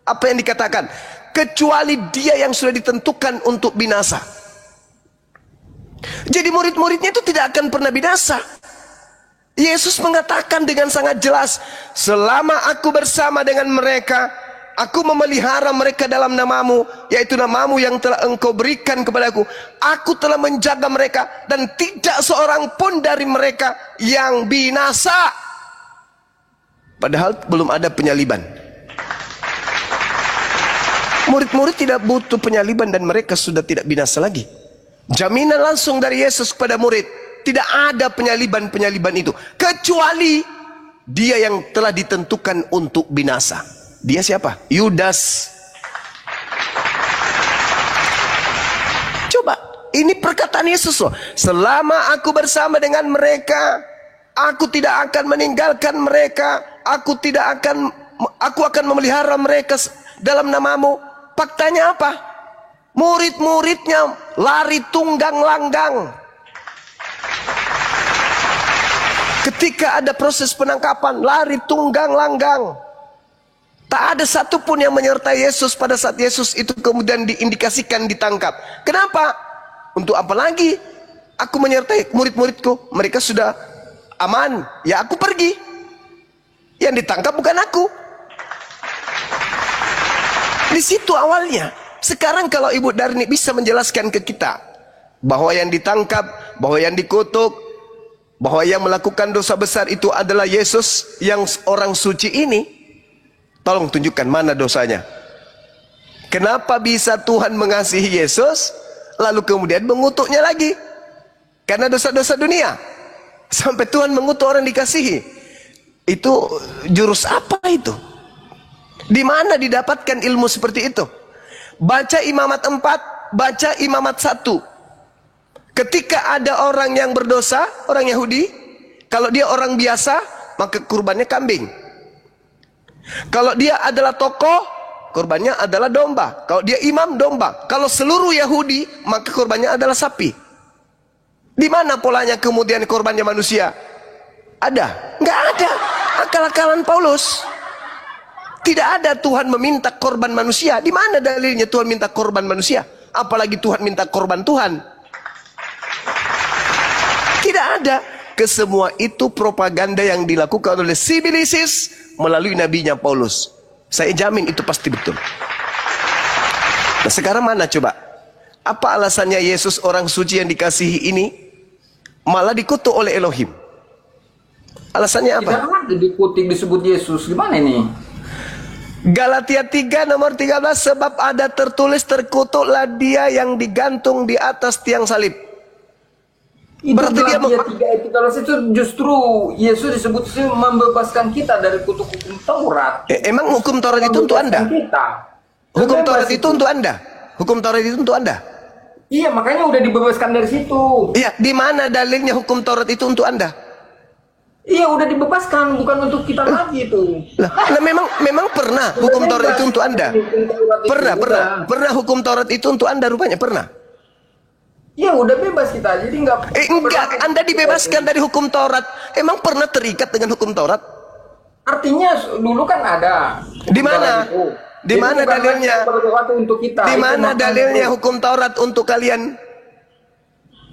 Apa yang dikatakan? Kecuali dia yang sudah ditentukan untuk binasa. Jadi murid-muridnya itu tidak akan pernah binasa. Yesus mengatakan dengan sangat jelas, selama aku bersama dengan mereka, aku memelihara mereka dalam namamu, yaitu namamu yang telah engkau berikan kepadaku. Aku telah menjaga mereka dan tidak seorang pun dari mereka yang binasa. Padahal belum ada penyaliban. Murid-murid tidak butuh penyaliban dan mereka sudah tidak binasa lagi. Jaminan langsung dari Yesus kepada murid. Tidak ada penyaliban-penyaliban itu. Kecuali dia yang telah ditentukan untuk binasa. Dia siapa? Yudas. Coba, ini perkataan Yesus loh. Selama aku bersama dengan mereka, aku tidak akan meninggalkan mereka. Aku akan memelihara mereka dalam namamu. Faktanya apa? Murid-muridnya lari tunggang langgang. Ketika ada proses penangkapan, lari tunggang langgang. Tak ada satupun yang menyertai Yesus pada saat Yesus itu kemudian diindikasikan ditangkap. Kenapa? Untuk apa lagi aku menyertai murid-muridku? Mereka sudah aman. Ya aku pergi. Yang ditangkap bukan aku. Di situ awalnya. Sekarang kalau Ibu Darni bisa menjelaskan ke kita bahwa yang ditangkap, bahwa yang dikutuk, bahwa yang melakukan dosa besar itu adalah Yesus yang orang suci ini, tolong tunjukkan mana dosanya. Kenapa bisa Tuhan mengasihi Yesus lalu kemudian mengutuknya lagi? Karena dosa-dosa dunia. Sampai Tuhan mengutuk orang dikasihi. Itu jurus apa itu? Di mana didapatkan ilmu seperti itu? Baca Imamat 4, baca Imamat 1. Ketika ada orang yang berdosa, orang Yahudi, kalau dia orang biasa, maka kurbannya kambing. Kalau dia adalah tokoh, kurbannya adalah domba. Kalau dia imam, domba. Kalau seluruh Yahudi, maka kurbannya adalah sapi. Di mana polanya kemudian korbannya manusia? Ada? Nggak ada. Akal-akalan Paulus. Tidak ada Tuhan meminta korban manusia. Di mana dalilnya Tuhan minta korban manusia? Apalagi Tuhan minta korban Tuhan. Tidak ada. Kesemua itu propaganda yang dilakukan oleh sibilisis melalui nabinya Paulus. Saya jamin itu pasti betul. Nah sekarang mana coba? Apa alasannya Yesus orang suci yang dikasihi ini malah dikutuk oleh Elohim? Alasannya apa? Tidak ada dikutip disebut Yesus. Gimana ini? Galatia 3 nomor 13, sebab ada tertulis terkutuklah dia yang digantung di atas tiang salib. Berarti dia Galatia 3 itu kalau itu justru Yesus disebut membebaskan kita dari kutuk hukum Taurat. Emang hukum Taurat itu untuk Anda? Kita. Hukum Bebas Taurat itu untuk Anda? Hukum Taurat itu untuk Anda? Iya, makanya udah dibebaskan dari situ. Iya, di mana dalilnya hukum Taurat itu untuk Anda? Iya, udah dibebaskan, bukan untuk kita lagi itu. Lah memang pernah hukum Taurat itu untuk Anda? Pernah hukum Taurat itu untuk Anda rupanya pernah? Ya udah bebas kita, jadi enggak. Enggak, Anda dibebaskan dari hukum Taurat. Emang pernah terikat dengan hukum Taurat? Artinya dulu kan ada. Di mana? Di mana dalilnya? Untuk kita. Di mana dalilnya hukum Taurat untuk kalian?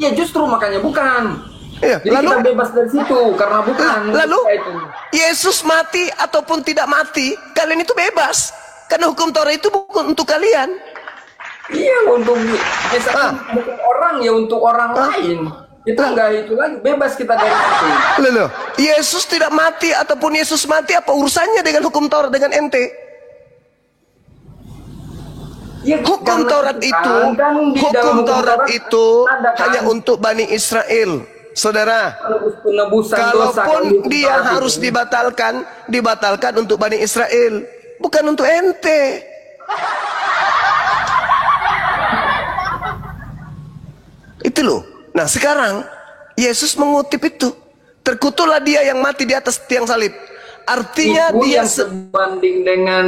Ya justru makanya bukan. Ya, Jadi lalu kita bebas dari situ karena bukan. lalu itu. Yesus mati ataupun tidak mati, kalian itu bebas. Karena hukum Taurat itu bukan untuk kalian. Iya, untuk misalkan bukan orang ya untuk orang lain. Itu enggak itu lagi, bebas kita dari situ. Loh, Yesus tidak mati ataupun Yesus mati apa urusannya dengan hukum Taurat dengan ente? Ya, Hukum Taurat itu, hukum Taurat itu hanya untuk Bani Israel. Saudara, penebusan dosa, kalaupun dia harus dibatalkan untuk Bani Israel, bukan untuk ente. Itu loh. Nah sekarang Yesus mengutip itu, terkutuklah dia yang mati di atas tiang salib. Artinya itu dia yang sebanding dengan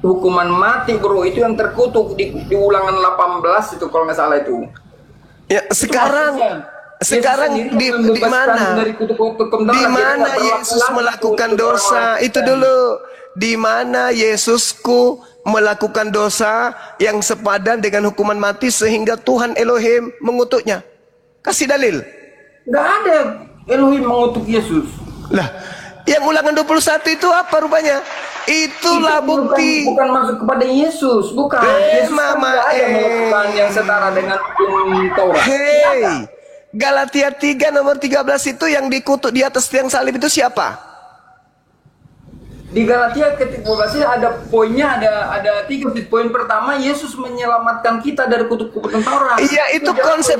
hukuman mati, bro. Itu yang terkutuk di Ulangan 18 itu kalau nggak salah itu. ya sekarang di mana? Di mana Yesus melakukan dosa? Itu dulu. Di mana Yesusku melakukan dosa yang sepadan dengan hukuman mati sehingga Tuhan Elohim mengutuknya? Kasih dalil. Nggak ada Elohim mengutuk Yesus. Lah, yang Ulangan 21 itu apa rupanya? Itulah bukti. Bukan masuk kepada Yesus, bukan. Yesus kan nggak ada melakukan yang setara dengan hukum Taurat. Hei, Galatia 3 nomor 13 itu yang dikutuk di atas tiang salib itu siapa? Di Galatia ketika ada poinnya, ada 3 titik. Poin pertama, Yesus menyelamatkan kita dari kutuk hukum Taurat. Iya, itu konsep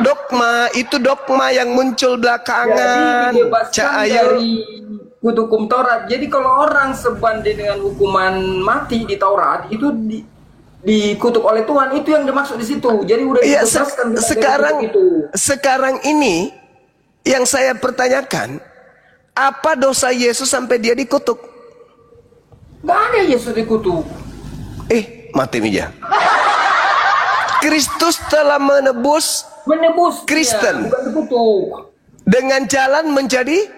dogma, itu dogma yang muncul belakangan. Jadi dibebaskan dari kutuk hukum Taurat. Jadi kalau orang sebanding dengan hukuman mati di Taurat itu dikutuk oleh Tuhan, itu yang dimaksud di situ. Jadi udah Iya, dibebaskan sekarang ini yang saya pertanyakan, apa dosa Yesus sampai dia dikutuk? Gak ada Yesus dikutuk. Mati Mija. Kristus telah menebus Kristen. Bukan dikutuk. Dengan jalan menjadi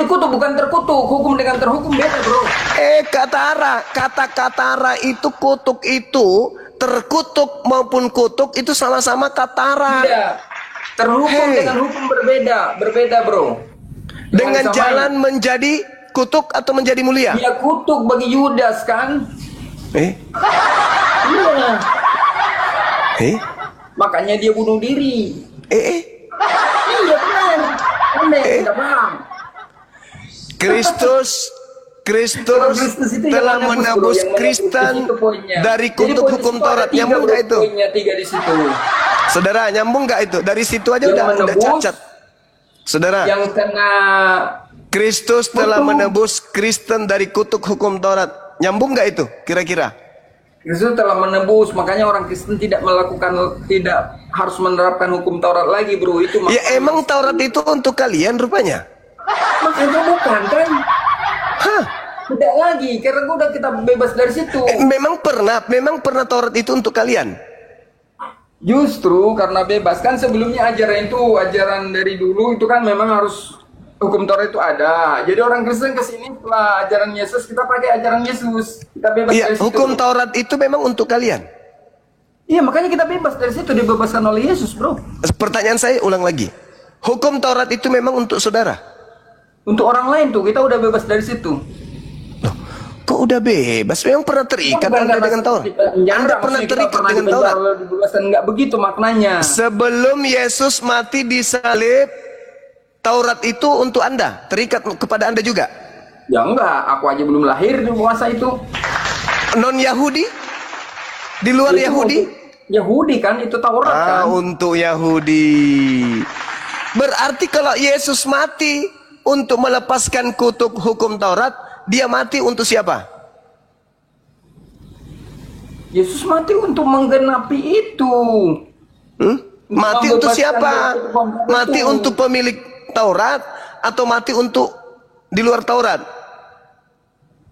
kutuk, bukan terkutuk. Hukum dengan terhukum beda, bro. kata katara itu, kutuk itu, terkutuk maupun kutuk itu sama-sama katara. Tidak. Terhukum dengan hukum berbeda, bro. Dengan jalan menjadi kutuk atau menjadi mulia. Dia kutuk bagi Yudas kan? Iya. Makanya dia bunuh diri. Iya benar. Anda tidak paham. Kristus telah menebus Kristen dari kutuk hukum Taurat. Nyambung nggak itu? Poinnya 3 di situ. Saudara, nyambung nggak itu? Dari situ aja udah cacat. Saudara, yang kena Kristus telah menebus Kristen dari kutuk hukum Taurat. Nyambung nggak itu? Kira-kira? Kristus telah menebus, makanya orang Kristen tidak harus menerapkan hukum Taurat lagi, bro. Itu ya emang Taurat itu untuk kalian rupanya? Makanya bukan kan? Tidak lagi, karena udah kita bebas dari situ. Memang pernah Taurat itu untuk kalian? Justru karena bebas kan, sebelumnya ajaran dari dulu itu kan memang harus hukum Taurat itu ada. Jadi orang Kristen kesini setelah ajaran Yesus, kita pakai ajaran Yesus. Kita bebas dari situ. Hukum Taurat itu memang untuk kalian. Iya, makanya kita bebas dari situ, dibebaskan oleh Yesus, bro. Pertanyaan saya ulang lagi. Hukum Taurat itu memang untuk saudara? Untuk orang lain tuh, kita udah bebas dari situ. Loh, kok udah bebas. Memang pernah terikat Bukan Anda karena dengan Taurat. kita penjara, Anda pernah maksudnya kita terikat pernah dengan dipenjara Taurat. lalu dibebaskan. Enggak begitu maknanya. Sebelum Yesus mati disalib, Taurat itu untuk Anda, terikat kepada Anda juga. Ya enggak, aku aja belum lahir di masa itu. Non Yahudi? Di luar Itu Yahudi? untuk Yahudi kan, itu Taurat kan. Untuk Yahudi. Berarti kalau Yesus mati untuk melepaskan kutuk hukum Taurat, dia mati untuk siapa? Yesus mati untuk menggenapi itu. Mati untuk siapa? membebaskan Mati itu. untuk pemilik Taurat atau mati untuk di luar Taurat?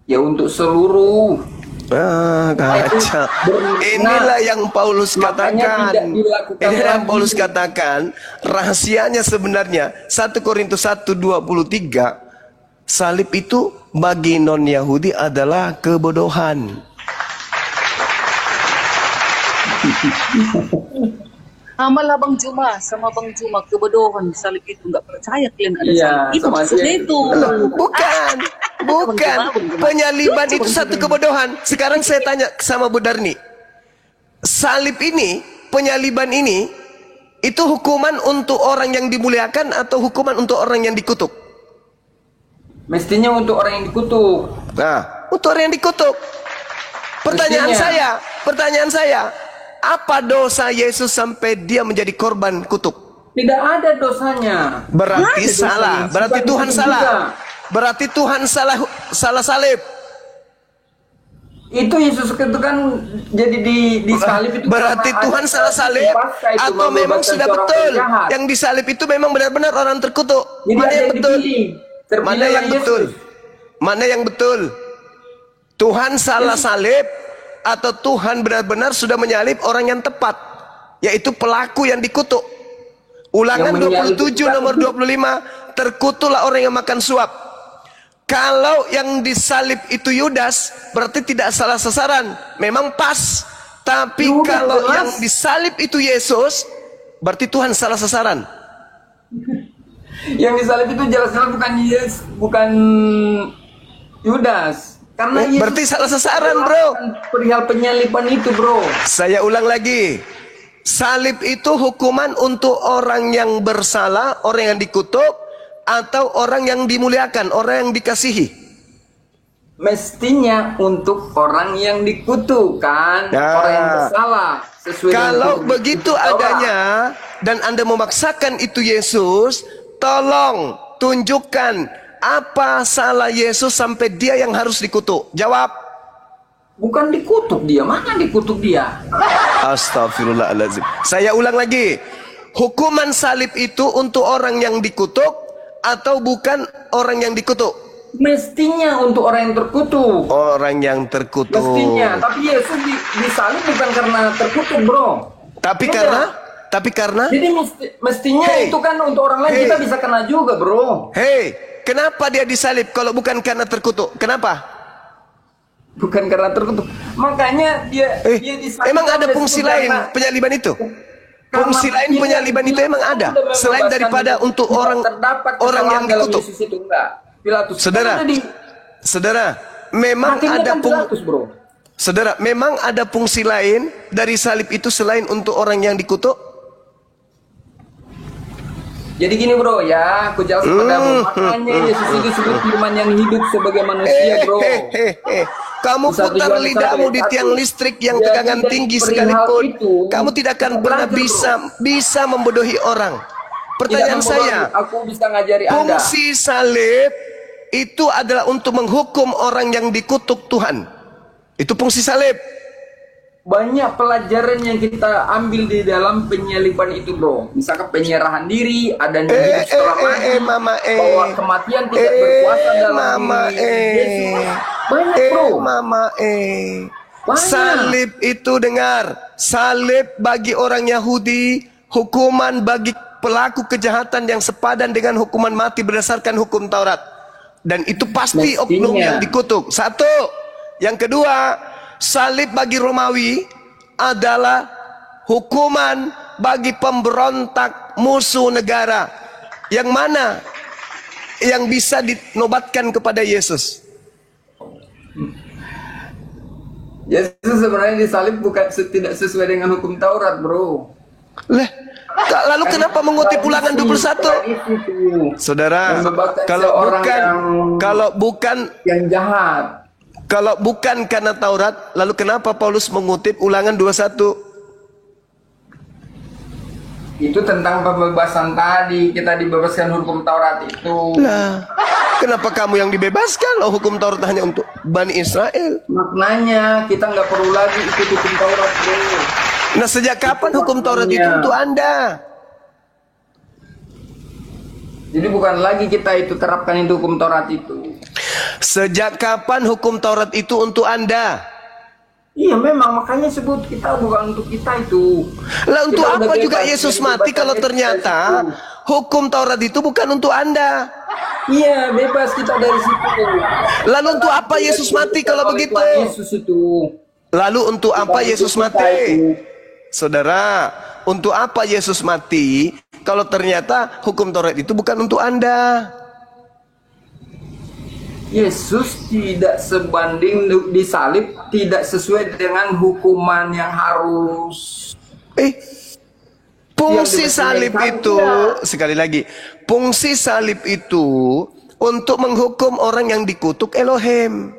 Ya untuk seluruh. Kacau. Inilah yang Paulus Makanya katakan. tidak dilakukan Inilah yang lagi. Paulus katakan. Rahasianya sebenarnya 1 Korintus 1:23, salib itu bagi non Yahudi adalah kebodohan. Amalah Bang Juma sama Bang Juma kebodohan salib itu, nggak percaya kalian ada Iya, salib itu sama maksudnya dia. itu. Bukan. Penyaliban itu satu kebodohan. Sekarang saya tanya sama Bu Darni. Salib ini, penyaliban ini, itu hukuman untuk orang yang dimuliakan atau hukuman untuk orang yang dikutuk? Mestinya untuk orang yang dikutuk. Nah, untuk orang yang dikutuk. Mestinya. Pertanyaan saya, apa dosa Yesus sampai dia menjadi korban kutuk? Tidak ada dosanya. Berarti Nggak ada salah. dosanya. Berarti Bukan Tuhan itu salah. juga. Berarti Tuhan salah salib. Itu Yesus itu kan jadi di salib itu. Berarti karena Tuhan ada salah salib pasca itu atau memang membebaskan sudah seorang betul penjahat. yang disalib itu memang benar-benar orang terkutuk? Jadi Mana ada yang yang betul? dipilih. Mana Terpilihlah yang Yesus. betul? Mana yang betul? Tuhan salah salib atau Tuhan benar-benar sudah menyalib orang yang tepat, yaitu pelaku yang dikutuk. Ulangan Yang menyalib 27 itu kan nomor 25, terkutuklah orang yang makan suap. Kalau yang disalib itu Yudas, berarti tidak salah sasaran, memang pas. Tapi Yudas kalau jelas. yang disalib itu Yesus, berarti Tuhan salah sasaran. Yang disalib itu jelas-jelas bukan Yesus, bukan Yudas. Karena Yesus Berarti salah sasaran, bro. perihal penyaliban itu, bro. Saya ulang lagi. Salib itu hukuman untuk orang yang bersalah, orang yang dikutuk, atau orang yang dimuliakan, orang yang dikasihi. Mestinya untuk orang yang dikutuk kan, Nah. orang yang bersalah. Sesuai dengan Kalau kutuk- begitu kutuk Taurat. adanya dan Anda memaksakan itu Yesus, tolong tunjukkan apa salah Yesus sampai dia yang harus dikutuk. Jawab. Bukan dikutuk dia, mana dikutuk dia? Astagfirullahaladzim. Saya ulang lagi. Hukuman salib itu untuk orang yang dikutuk atau bukan orang yang dikutuk? Mestinya untuk orang yang terkutuk. Orang yang terkutuk. Mestinya, tapi Yesus disalib bukan karena terkutuk, bro. Tapi Udah. karena Jadi mestinya Hey. itu kan untuk orang lain Hey. kita bisa kena juga, bro. hei, kenapa dia disalib kalau bukan karena terkutuk? Kenapa? Bukan karena terkutuk. Makanya dia disalib. Emang kan ada disebut fungsi lain karena- penyaliban itu? karena Fungsi lain dia penyaliban itu emang ada sudah selain membebaskan daripada hidup. untuk Tidak orang terdapat yang kesalahan dalam dikutuk. Yesus itu enggak. Pilatus. Saudara, Kan ada saudara, memang hakimnya ada kan Pilatus, bro. saudara, memang ada fungsi lain dari salib itu selain untuk orang yang dikutuk? Jadi gini, bro, ya, aku jelasin padamu. Makanya Yesus itu disebut firman yang hidup sebagai manusia, bro. Kamu Satu putar Yohanes lidahmu satu di ayat tiang 1. listrik yang Jadi tegangan dari tinggi perihal sekalipun, itu, kamu tidak akan kita pernah belajar, bisa membodohi orang. Pertanyaan Tidak membodohi, saya, aku bisa ngajari Anda. fungsi salib itu adalah untuk menghukum orang yang dikutuk Tuhan. Itu fungsi salib. Banyak pelajaran yang kita ambil di dalam penyaliban itu, bro. Misalkan penyerahan diri, adanya hidup setelah mati, mama, bahwa kematian tidak berkuasa dalam mama, diri Yesus. Banyak, bro. mama, Banyak. Salib itu dengar, salib bagi orang Yahudi, hukuman bagi pelaku kejahatan yang sepadan dengan hukuman mati berdasarkan hukum Taurat. Dan itu pasti Mestinya. oknum yang dikutuk. Satu. Yang kedua, salib bagi Romawi adalah hukuman bagi pemberontak musuh negara. Yang mana yang bisa dinobatkan kepada Yesus? Yesus sebenarnya disalib bukan tidak sesuai dengan hukum Taurat, bro. Lah, lalu kenapa mengutip Ulangan 21? Saudara, kalau bukan yang jahat, kalau bukan karena Taurat, lalu kenapa Paulus mengutip Ulangan 21? itu tentang pembebasan tadi, kita dibebaskan hukum Taurat itu. Lah, kenapa kamu yang dibebaskan? Loh, hukum Taurat hanya untuk Bani Israel. Maknanya kita nggak perlu lagi ikut hukum Taurat, bro. Nah, sejak kapan hukum Taurat itu untuk Anda? Jadi bukan lagi kita itu terapkan itu hukum Taurat itu. Sejak kapan hukum Taurat itu untuk Anda? Iya memang, makanya sebut kita bukan untuk kita itu. Lah, untuk Kita apa udah juga bebas Yesus dari mati kalau kebebasan ternyata itu. hukum Taurat itu bukan untuk Anda? Iya, bebas kita dari situ. Lalu untuk apa Yesus mati kalau begitu? Tuhan Yesus itu. Lalu untuk apa Yesus mati? Saudara, untuk apa Yesus mati kalau ternyata hukum Taurat itu bukan untuk Anda? Yesus tidak sebanding disalib, tidak sesuai dengan hukuman yang harus. Fungsi Yang salib diperlukan itu, tidak. sekali lagi, fungsi salib itu untuk menghukum orang yang dikutuk Elohim.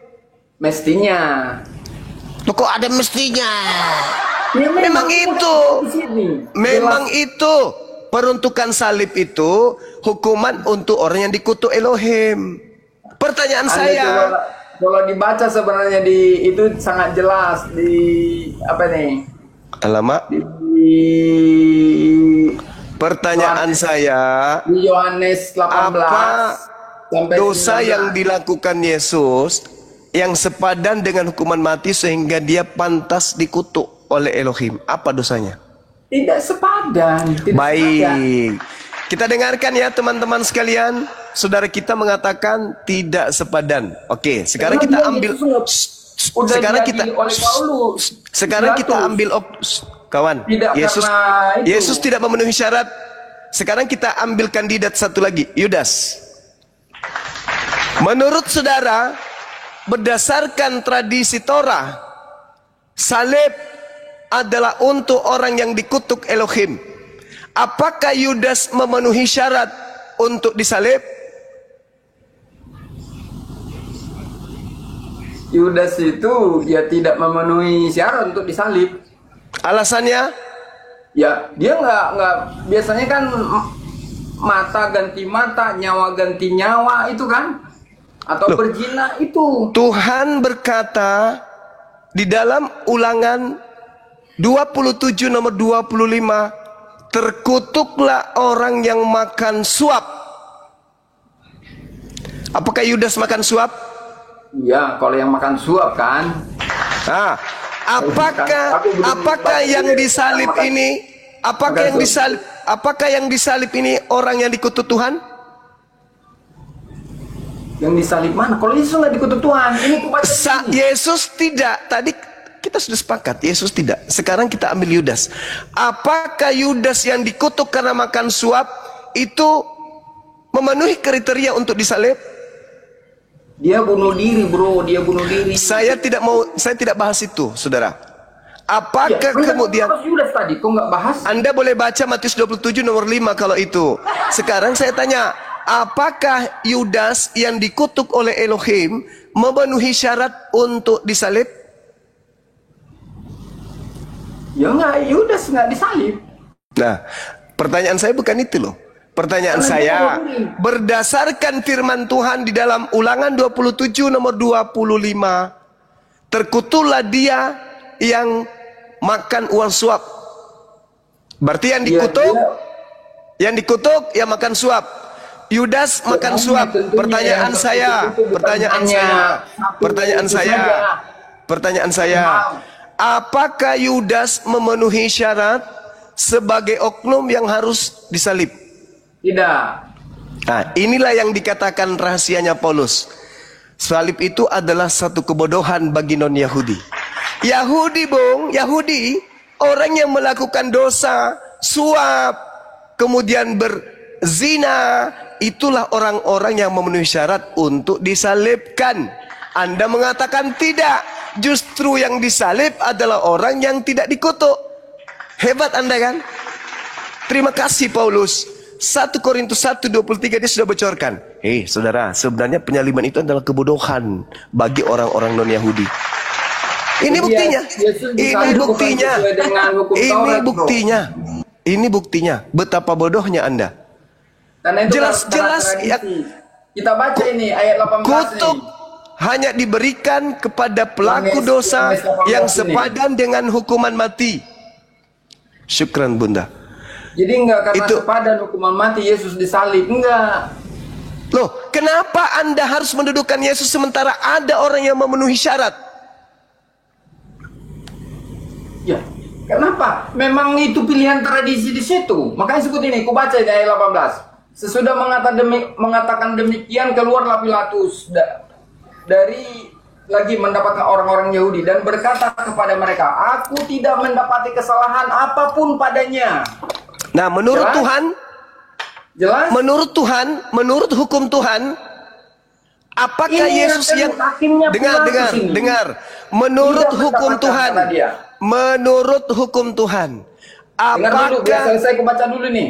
Mestinya. Loh, kok ada mestinya? Ya, Memang itu. di sini. Memang itu. Peruntukan salib itu hukuman untuk orang yang dikutuk Elohim. Pertanyaan saya, Kalau dibaca sebenarnya itu sangat jelas di apa nih? alamak. Pertanyaan saya, Di Yohanes 18 apa sampai dosa 19. yang dilakukan Yesus yang sepadan dengan hukuman mati sehingga dia pantas dikutuk oleh Elohim? Apa dosanya? Tidak sepadan. Tidak sepadan. Baik, kita dengarkan ya teman-teman sekalian. Saudara kita mengatakan tidak sepadan. Oke, sekarang kita ambil. Udah Sekarang kita. diadili oleh Paulus. Sekarang kita Pilatus. ambil kawan. Tidak Yesus karena itu. Yesus tidak memenuhi syarat. Sekarang kita ambil kandidat satu lagi, Yudas. Menurut saudara, berdasarkan tradisi Torah, salib adalah untuk orang yang dikutuk Elohim. Apakah Yudas memenuhi syarat untuk disalib? Yudas itu ya tidak memenuhi syarat untuk disalib. Alasannya? Ya dia nggak biasanya kan mata ganti mata, nyawa ganti nyawa itu kan, atau berzina itu. Tuhan berkata di dalam Ulangan 27 nomor 25, terkutuklah orang yang makan suap. Apakah Yudas makan suap? Iya, kalau yang makan suap kan. Nah, apakah yang disalib ini? Apakah yang disalib ini orang yang dikutuk Tuhan? Yang disalib mana? Kalau Yesus nggak dikutuk Tuhan, ini kebaca ini. Yesus tidak. Tadi kita sudah sepakat, Yesus tidak. Sekarang kita ambil Yudas. Apakah Yudas yang dikutuk karena makan suap itu memenuhi kriteria untuk disalib? Dia bunuh diri, bro. Dia bunuh diri. Saya tidak bahas itu, saudara. Apakah kemudian Yudas tadi, kok nggak bahas? Anda boleh baca Matius 27 nomor 5 kalau itu. Sekarang saya tanya, apakah Yudas yang dikutuk oleh Elohim memenuhi syarat untuk disalib? Ya nggak, Yudas nggak disalib. Nah, pertanyaan saya bukan itu loh. Pertanyaan saya, berdasarkan firman Tuhan di dalam Ulangan 27 nomor 25, terkutuklah dia yang makan uang suap. Berarti yang dikutuk, yang makan suap. Yudas makan suap. Pertanyaan saya, apakah Yudas memenuhi syarat sebagai oknum yang harus disalib? Tidak. Nah, inilah yang dikatakan rahasianya Paulus. Salib itu adalah satu kebodohan bagi non-Yahudi. Yahudi, orang yang melakukan dosa, suap, kemudian berzina, itulah orang-orang yang memenuhi syarat untuk disalibkan. Anda mengatakan tidak. justru yang disalib adalah orang yang tidak dikutuk. Hebat Anda kan? Terima kasih Paulus. 1 Korintus 1:23 dia sudah bocorkan. Saudara, sebenarnya penyaliban itu adalah kebodohan bagi orang-orang non-Yahudi. Ini buktinya. Ini buktinya. Ini buktinya. Ini buktinya betapa bodohnya Anda. Jelas-jelas ya, kita baca ini ayat 18 kutuk ini. hanya diberikan kepada pelaku dosa yang sepadan dengan hukuman mati. Syukran Bunda. Jadi enggak karena Itu. sepadan hukuman mati Yesus disalib, enggak. Loh, kenapa Anda harus mendudukan Yesus sementara ada orang yang memenuhi syarat? Ya, kenapa? Memang itu pilihan tradisi di situ. Makanya sebut ini, ku baca di ayat 18. Sesudah mengatakan demikian, keluarlah Pilatus dari lagi mendapatkan orang-orang Yahudi dan berkata kepada mereka, aku tidak mendapati kesalahan apapun padanya. Nah, menurut Jelas? Tuhan, Jelas? menurut Tuhan, menurut hukum Tuhan, apakah Ini Yesus yang hakimnya Pilatus ini. dengar, menurut Tidak hukum mendapatkan Tuhan, kata dia. menurut hukum Tuhan, Dengar dulu, biar apakah selesai aku baca dulu nih.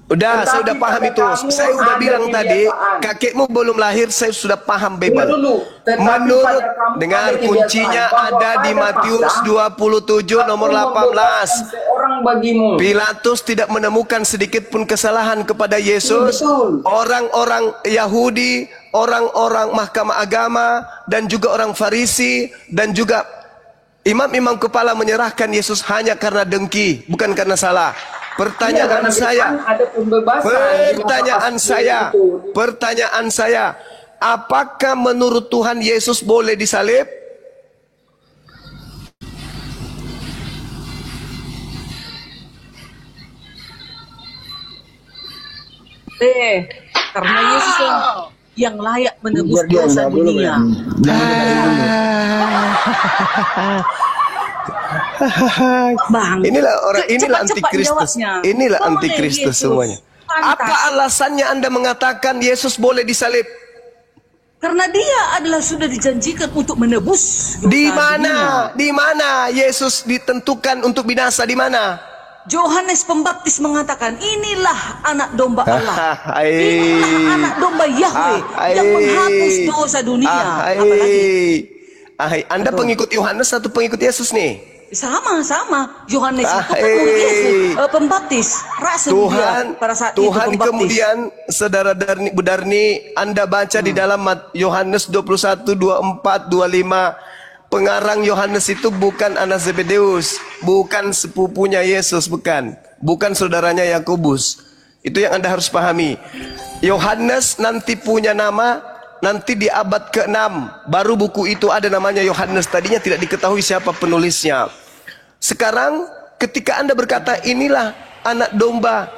Udah, saya Tetapi udah paham pada itu. kamu Saya udah ada bilang tadi, kebiasaan. kakekmu belum lahir, saya sudah paham Dengar bebel. dulu. Tetapi Menurut, pada kamu dengar ada kebiasaan kuncinya bahwa ada di pada Matius Paskah, 27 nomor aku 18. membebankan seorang bagimu. Pilatus tidak menemukan sedikit pun kesalahan kepada Yesus. Betul. Orang-orang Yahudi, orang-orang mahkamah agama, dan juga orang Farisi, dan juga imam-imam kepala menyerahkan Yesus hanya karena dengki, bukan karena salah. Pertanyaan Iya, saya, karena ada pembebasan di masa pertanyaan saya, apakah menurut Tuhan Yesus boleh disalib? Karena Yesus yang layak menebus dosa dunia. Bang, Inilah orang, inilah cepat-cepat antikristus. jawabnya. Inilah Boleh antikristus Yesus. semuanya. Pantas. Apa alasannya Anda mengatakan Yesus boleh disalib? Karena dia adalah sudah dijanjikan untuk menebus dosa Di dunia. mana? Di mana Yesus ditentukan untuk binasa? Di mana? Yohanes Pembaptis mengatakan, inilah anak domba Allah. Ai. Inilah anak domba Yahweh yang menghapus dosa dunia. Apalagi Anda pengikut Yohanes atau pengikut Yesus nih? sama-sama. Yohanes itu kan murid Yesus, Pembaptis, rasul dia pada saat Tuhan itu Pembaptis. kemudian saudara Budarni, Anda baca di dalam Yohanes 21, 24, 25. Pengarang Yohanes itu bukan anak Zebedeus, bukan sepupunya Yesus, bukan saudaranya Yakobus. Itu yang Anda harus pahami. Yohanes nanti punya nama, nanti di abad ke-6 baru buku itu ada namanya Yohanes. Tadinya tidak diketahui siapa penulisnya. Sekarang ketika Anda berkata inilah anak domba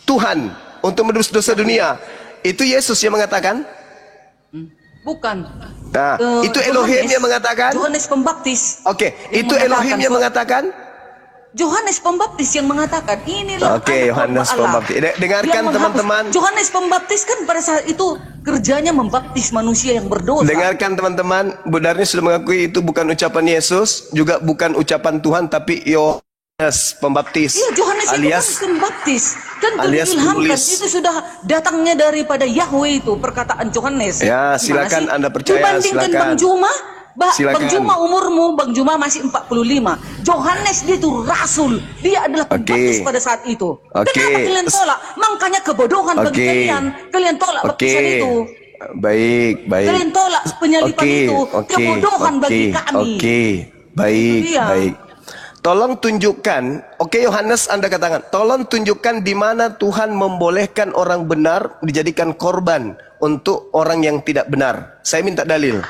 Tuhan untuk menebus dosa dunia, itu Yesus yang mengatakan? Bukan. Nah, itu Elohim yang mengatakan? Yohanes Pembaptis. Oke, itu Elohim yang mengatakan? Yohanes Pembaptis yang mengatakan inilah Oke, anak Yohanes domba Allah. Pembaptis. Dengarkan Yang menghapus. teman-teman. Yohanes Pembaptis kan pada saat itu kerjanya membaptis manusia yang berdosa. Dengarkan teman-teman, Budarni sudah mengakui itu bukan ucapan Yesus, juga bukan ucapan Tuhan, tapi Yohanes Pembaptis. Iya, Yohanes alias itu kan pembaptis. Kan alias diilhamkan penulis. itu sudah datangnya daripada Yahweh itu perkataan Yohanes. Ya, silakan Anda percaya, Dibandingkan silakan. Bang Juma, Silakan. Bang Juma umurmu, Bang Juma masih 45. Yohanes dia itu rasul. Dia adalah pembaptis pada saat itu. Oke. Kenapa kalian tolak? Makanya kebodohan bagi Oke. kalian. Kalian tolak baptisan itu. Baik. Kalian tolak penyaliban itu. Kebodohan bagi kami. Oke, baik, Iya. baik. Tolong tunjukkan, oke Yohanes Anda katakan, tolong tunjukkan di mana Tuhan membolehkan orang benar dijadikan korban untuk orang yang tidak benar. Saya minta dalil.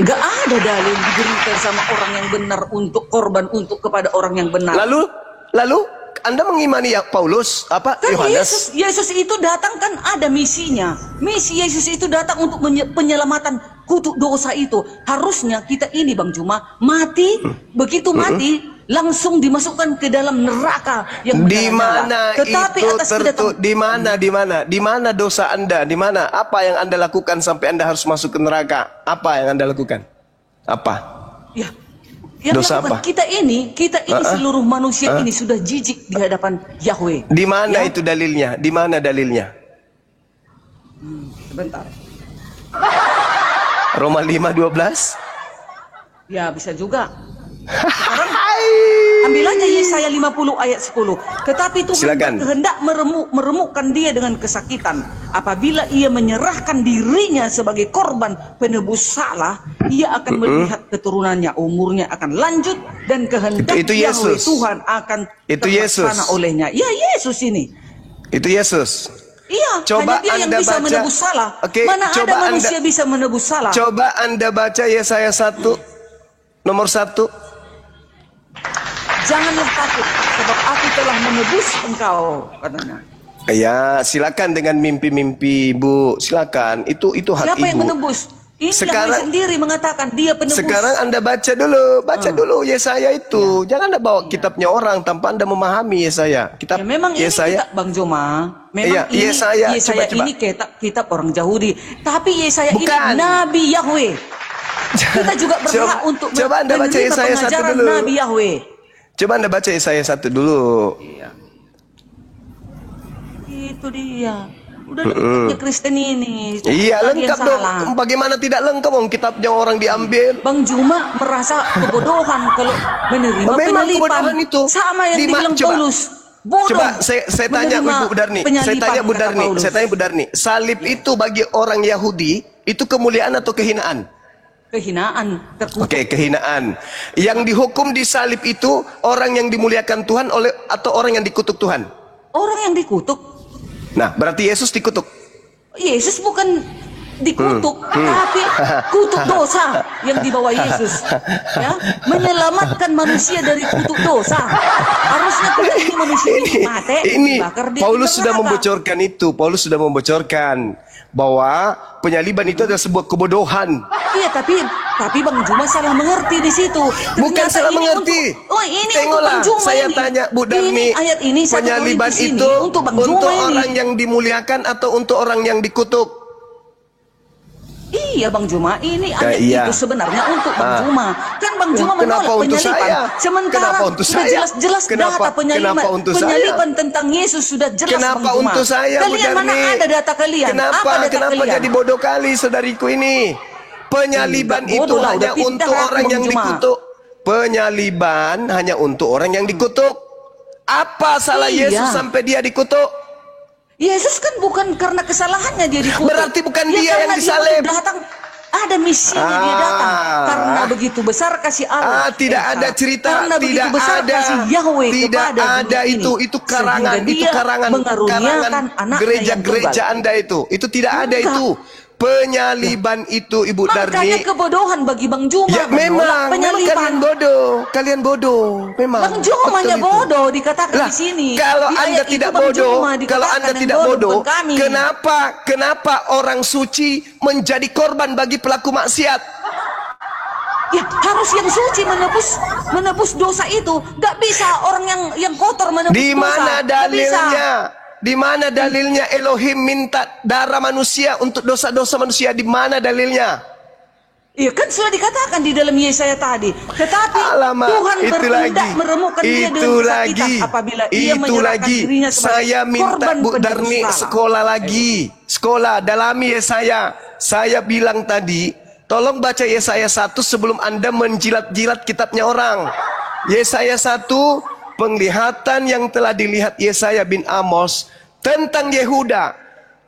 Gak ada dalil diberikan sama orang yang benar untuk korban untuk kepada orang yang benar. Lalu Anda mengimani ya Paulus apa Kan Yohanes? Yesus itu datang kan ada misinya. Misi Yesus itu datang untuk penyelamatan kutuk dosa itu. Harusnya kita ini Bang Juma mati, begitu mati langsung dimasukkan ke dalam neraka yang Di mana Tetapi itu atas kedatangan di mana dosa Anda? Di mana? Apa yang Anda lakukan sampai Anda harus masuk ke neraka? Apa yang Anda lakukan? Apa? Ya, yang Dosa lakukan apa? kita ini seluruh manusia ini sudah jijik di hadapan Yahweh. Di mana Ya? itu dalilnya? Di mana dalilnya? Sebentar. Roma 5:12. Ya, bisa juga. Sekarang ambil aja Yesaya 50 ayat 10. Tetapi Tuhan Silakan. berkehendak meremukkan dia dengan kesakitan. Apabila ia menyerahkan dirinya sebagai korban penebus salah, ia akan melihat keturunannya, umurnya akan lanjut, dan kehendak Itu Yahweh Yesus. Tuhan akan Itu terlaksana Yesus. olehnya. Ya, Yesus ini. Itu Yesus. Iya, Coba hanya dia yang Anda bisa baca. menebus salah. Oke, Mana coba ada manusia bisa menebus salah? Coba Anda baca Yesaya 1 nomor 1. Janganlah takut, sebab aku telah menebus engkau, katanya. Ya, silakan dengan mimpi-mimpi, Bu. Silakan. Itu hak Siapa Ibu. yang menebus? Ini Sekarang- Yahweh sendiri mengatakan dia penebus. Sekarang Anda baca dulu Yesaya itu. Jangan Anda bawa kitabnya orang tanpa Anda memahami Yesaya. Kitab Ya, memang ini Yesaya. kitab Bang Joma. Memang Iya, ini Yesaya. Yesaya Coba. ini kitab orang Yahudi. Tapi Yesaya Bukan. ini Nabi Yahweh. Kita juga berhak untuk coba Anda baca menerima Yesaya 1 pengajaran dulu. Nabi Yahweh. Coba Anda baca Yesaya 1 dulu. Itu dia. Udah lengkapnya Kristen ini. Iya, Lagi yang lengkap dong. salah. Bagaimana tidak lengkap om kitabnya orang diambil? Bang Juma merasa kebodohan kalau menerima Memang penyalipan. kebodohan itu. Sama yang dibilang Coba. Paulus. Bodoh. Coba saya tanya menerima Bu Darni. Saya penyalipan, tanya Bu kata Darni. Paulus. Saya tanya Bu Darni. Salib itu bagi orang Yahudi itu kemuliaan atau kehinaan? Kehinaan, terkutuk. Oke, kehinaan. Yang dihukum di salib itu orang yang dimuliakan Tuhan atau orang yang dikutuk Tuhan? Orang yang dikutuk. Nah, berarti Yesus dikutuk. Yesus bukan dikutuk, tapi kutuk dosa yang dibawa Yesus. Ya, menyelamatkan manusia dari kutuk dosa. Harusnya kita ini manusia ini mati, Ini dibakar di Paulus api sudah neraka. membocorkan itu. Paulus sudah membocorkan bahwa penyaliban itu adalah sebuah kebodohan. Iya, tapi Bang Juma salah mengerti di situ. Bukan Ternyata salah ini mengerti. ini untuk Tengoklah, Bang Juma saya ini. tanya Bu Darni, Ini ayat ini saya penyaliban tulis di sini itu untuk Bang Juma untuk ini. orang yang dimuliakan atau untuk orang yang dikutuk? Iya Bang Juma, ini ayat iya. itu sebenarnya untuk Bang Juma. Kan Bang Juma Kenapa menolak untuk penyaliban. saya? Sementara Kenapa untuk sudah saya? jelas-jelas Kenapa- data penyaliban. kenapa untuk saya? Penyaliban tentang Yesus sudah jelas Kenapa Bang Juma. untuk saya, Bu Kalian mana Darni? ada data kalian? Kenapa? Apa data Kenapa kalian? jadi bodoh kali saudariku ini? Penyaliban Enggak itu bodoh lah, hanya udah pintar untuk aku, orang Bang yang Juma. dikutuk. Penyaliban hanya untuk orang yang dikutuk. Apa salah Iya. Yesus sampai dia dikutuk? Yesus kan bukan karena kesalahannya dia dikutuk. Berarti bukan Ya, dia karena yang disalib. Dia datang, ada misinya dia datang. Karena begitu besar kasih Allah. Tidak ada cerita, Karena begitu tidak besar ada, kasih Yahweh tidak kepada ada dunia itu ini. karangan, Sehingga itu dia karangan mengaruniakan anaknya gereja-gereja yang tunggal. Anda itu tidak ada Enggak. itu. Penyaliban itu Ibu Makanya Darni. kebodohan bagi Bang Juma. Ya menolak memang kalian bodoh, kalian bodoh, memang. Bang Juma Betul hanya itu. bodoh dikatakan Lah, di sini. kalau Di Anda ayat tidak itu Bang bodoh, Juma kalau dikatakan Anda yang tidak bodoh, bukan kami. kenapa orang suci menjadi korban bagi pelaku maksiat? Ya harus yang suci menebus dosa itu. Gak bisa orang yang kotor menebus Di dosa. mana Nggak bisa. dalilnya? Di mana dalilnya Elohim minta darah manusia untuk dosa-dosa manusia? Di mana dalilnya? Iya kan sudah dikatakan di dalam Yesaya tadi. Tetapi Alamak, Tuhan itu bertindak lagi. meremukkan dia Itu dengan kesakitan lagi. apabila ia Itu menyerahkan lagi. dirinya sebagai Saya minta korban Bu penebus Darni salah. sekolah lagi. Sekolah dalami Yesaya. Saya bilang tadi, tolong baca Yesaya 1 sebelum Anda menjilat-jilat kitabnya orang. Yesaya 1, penglihatan yang telah dilihat Yesaya bin Amos tentang Yehuda,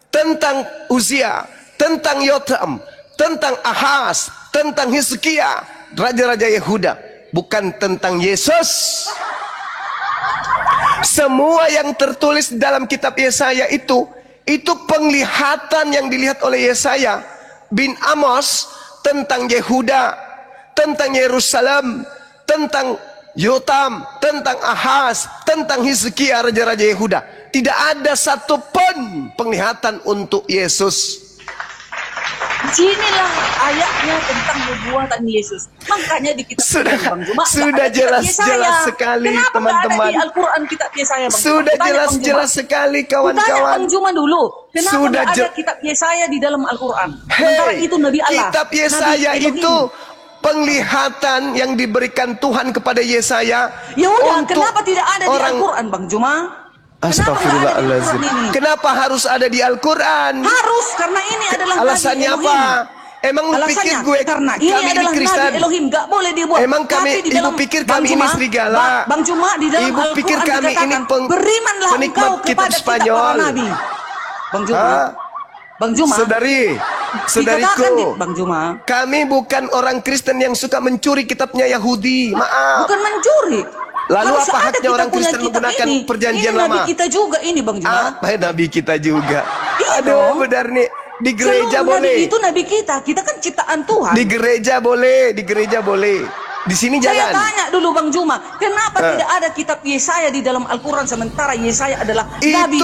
tentang Uzia, tentang Yotam, tentang Ahaz, tentang Hizkia, raja-raja Yehuda, bukan tentang Yesus. Semua yang tertulis dalam kitab Yesaya itu penglihatan yang dilihat oleh Yesaya bin Amos tentang Yehuda, tentang Yerusalem, tentang Yotam, tentang Ahaz, tentang Hizkia, raja-raja Yehuda. Tidak ada satupun penglihatan untuk Yesus. Sinilah ayatnya tentang nubuatan Yesus. Makanya di kitab Sudah- Bang Juma sudah nggak ada kitab jelas-jelas Yesaya. sekali, Kenapa nggak teman-teman. ada di Al-Quran kitab Yesaya Bang Juma? Sudah Tanya Bang jelas-jelas Juma. sekali Tanya kawan-kawan. Bang Juma dulu. Kenapa Sudah nggak ada je- kitab Yesaya di dalam Al-Quran? Sementara Hei, itu Nabi Allah. kitab Nabi Yesaya Elohim. itu penglihatan yang diberikan Tuhan kepada Yesaya. Ya udah, untuk kenapa tidak ada di orang- Al-Quran, Bang Juma? Astagfirullahaladzim. Kenapa harus ada di Al-Quran? Harus, karena ini adalah Alasannya Nabi apa? Elohim. Emang lu pikir gue karena ini kami adalah Kristen? Nabi Elohim, gak boleh dibuat. Emang kami, Tapi di ibu dalam- pikir Bang kami ini Juma, serigala? Bang Juma, di dalam Ibu pikir Al-Quran kami ini dikatakan, berimanlah penikmat engkau kitab kepada kitab Spanyol. para nabi. Bang Juma, Hah? Bang Juma, Saudariku, dikatakan Bang Juma, kami bukan orang Kristen yang suka mencuri kitabnya Yahudi. Maaf. bukan mencuri. Lalu Harus apa ada haknya kita orang punya Kristen kitab menggunakan ini. perjanjian Ini lama? Nabi kita juga ini, Bang Juma. Apa Nabi kita juga? Iya Aduh, dong. benar nih. Di gereja Seluruh boleh. Nabi itu Nabi kita kan ciptaan Tuhan. Di gereja boleh, di gereja boleh. Di sini Saya jangan. tanya dulu Bang Juma, kenapa tidak ada kitab Yesaya di dalam Al-Quran sementara Yesaya adalah Nabi?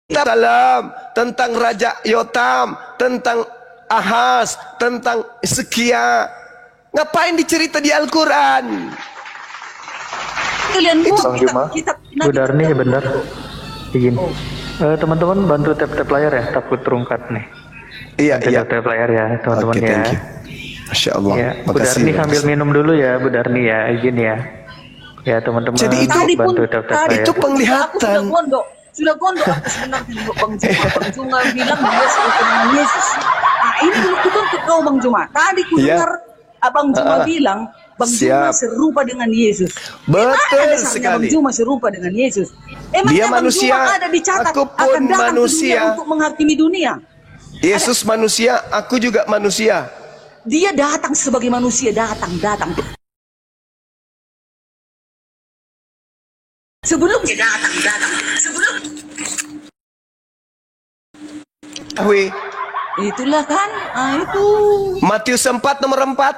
Itu dalam tentang Raja Yotam, tentang Ahaz, tentang Hezekia. Ngapain dicerita di Al-Quran? Kalian buat Bang Juma, kitab Bu Darni benar. Izin. Teman-teman bantu tap layar ya, takut terungkat nih. Iya, iya. Tap layar ya, teman-teman Oke, ya. thank you. Masya Allah. Ya, Bu Makasih. Darni sambil minum dulu ya, Bu Darni ya, izin ya. Ya teman-teman, Jadi itu- Tadi pun bantu tap layar. itu penglihatan. Aku sudah gondok aku sebenarnya Bang Juma. Bang Juma bilang dia serupa dengan Yesus. Nah ini itu untuk kau Bang Juma. Tadi ku Iya. dengar Abang Juma bilang Bang Juma Siap. serupa dengan Yesus. Betul Mana dasarnya sekali. Bang Juma serupa dengan Yesus? Dia Emangnya Bang manusia, Juma ada dicatat aku pun akan datang manusia. ke dunia untuk menghakimi dunia? Yesus manusia, aku juga manusia. Dia datang sebagai manusia, datang. Sebelum dia datang. Sebelum Hui. itulah kan, itu. Matius 4 nomor 4.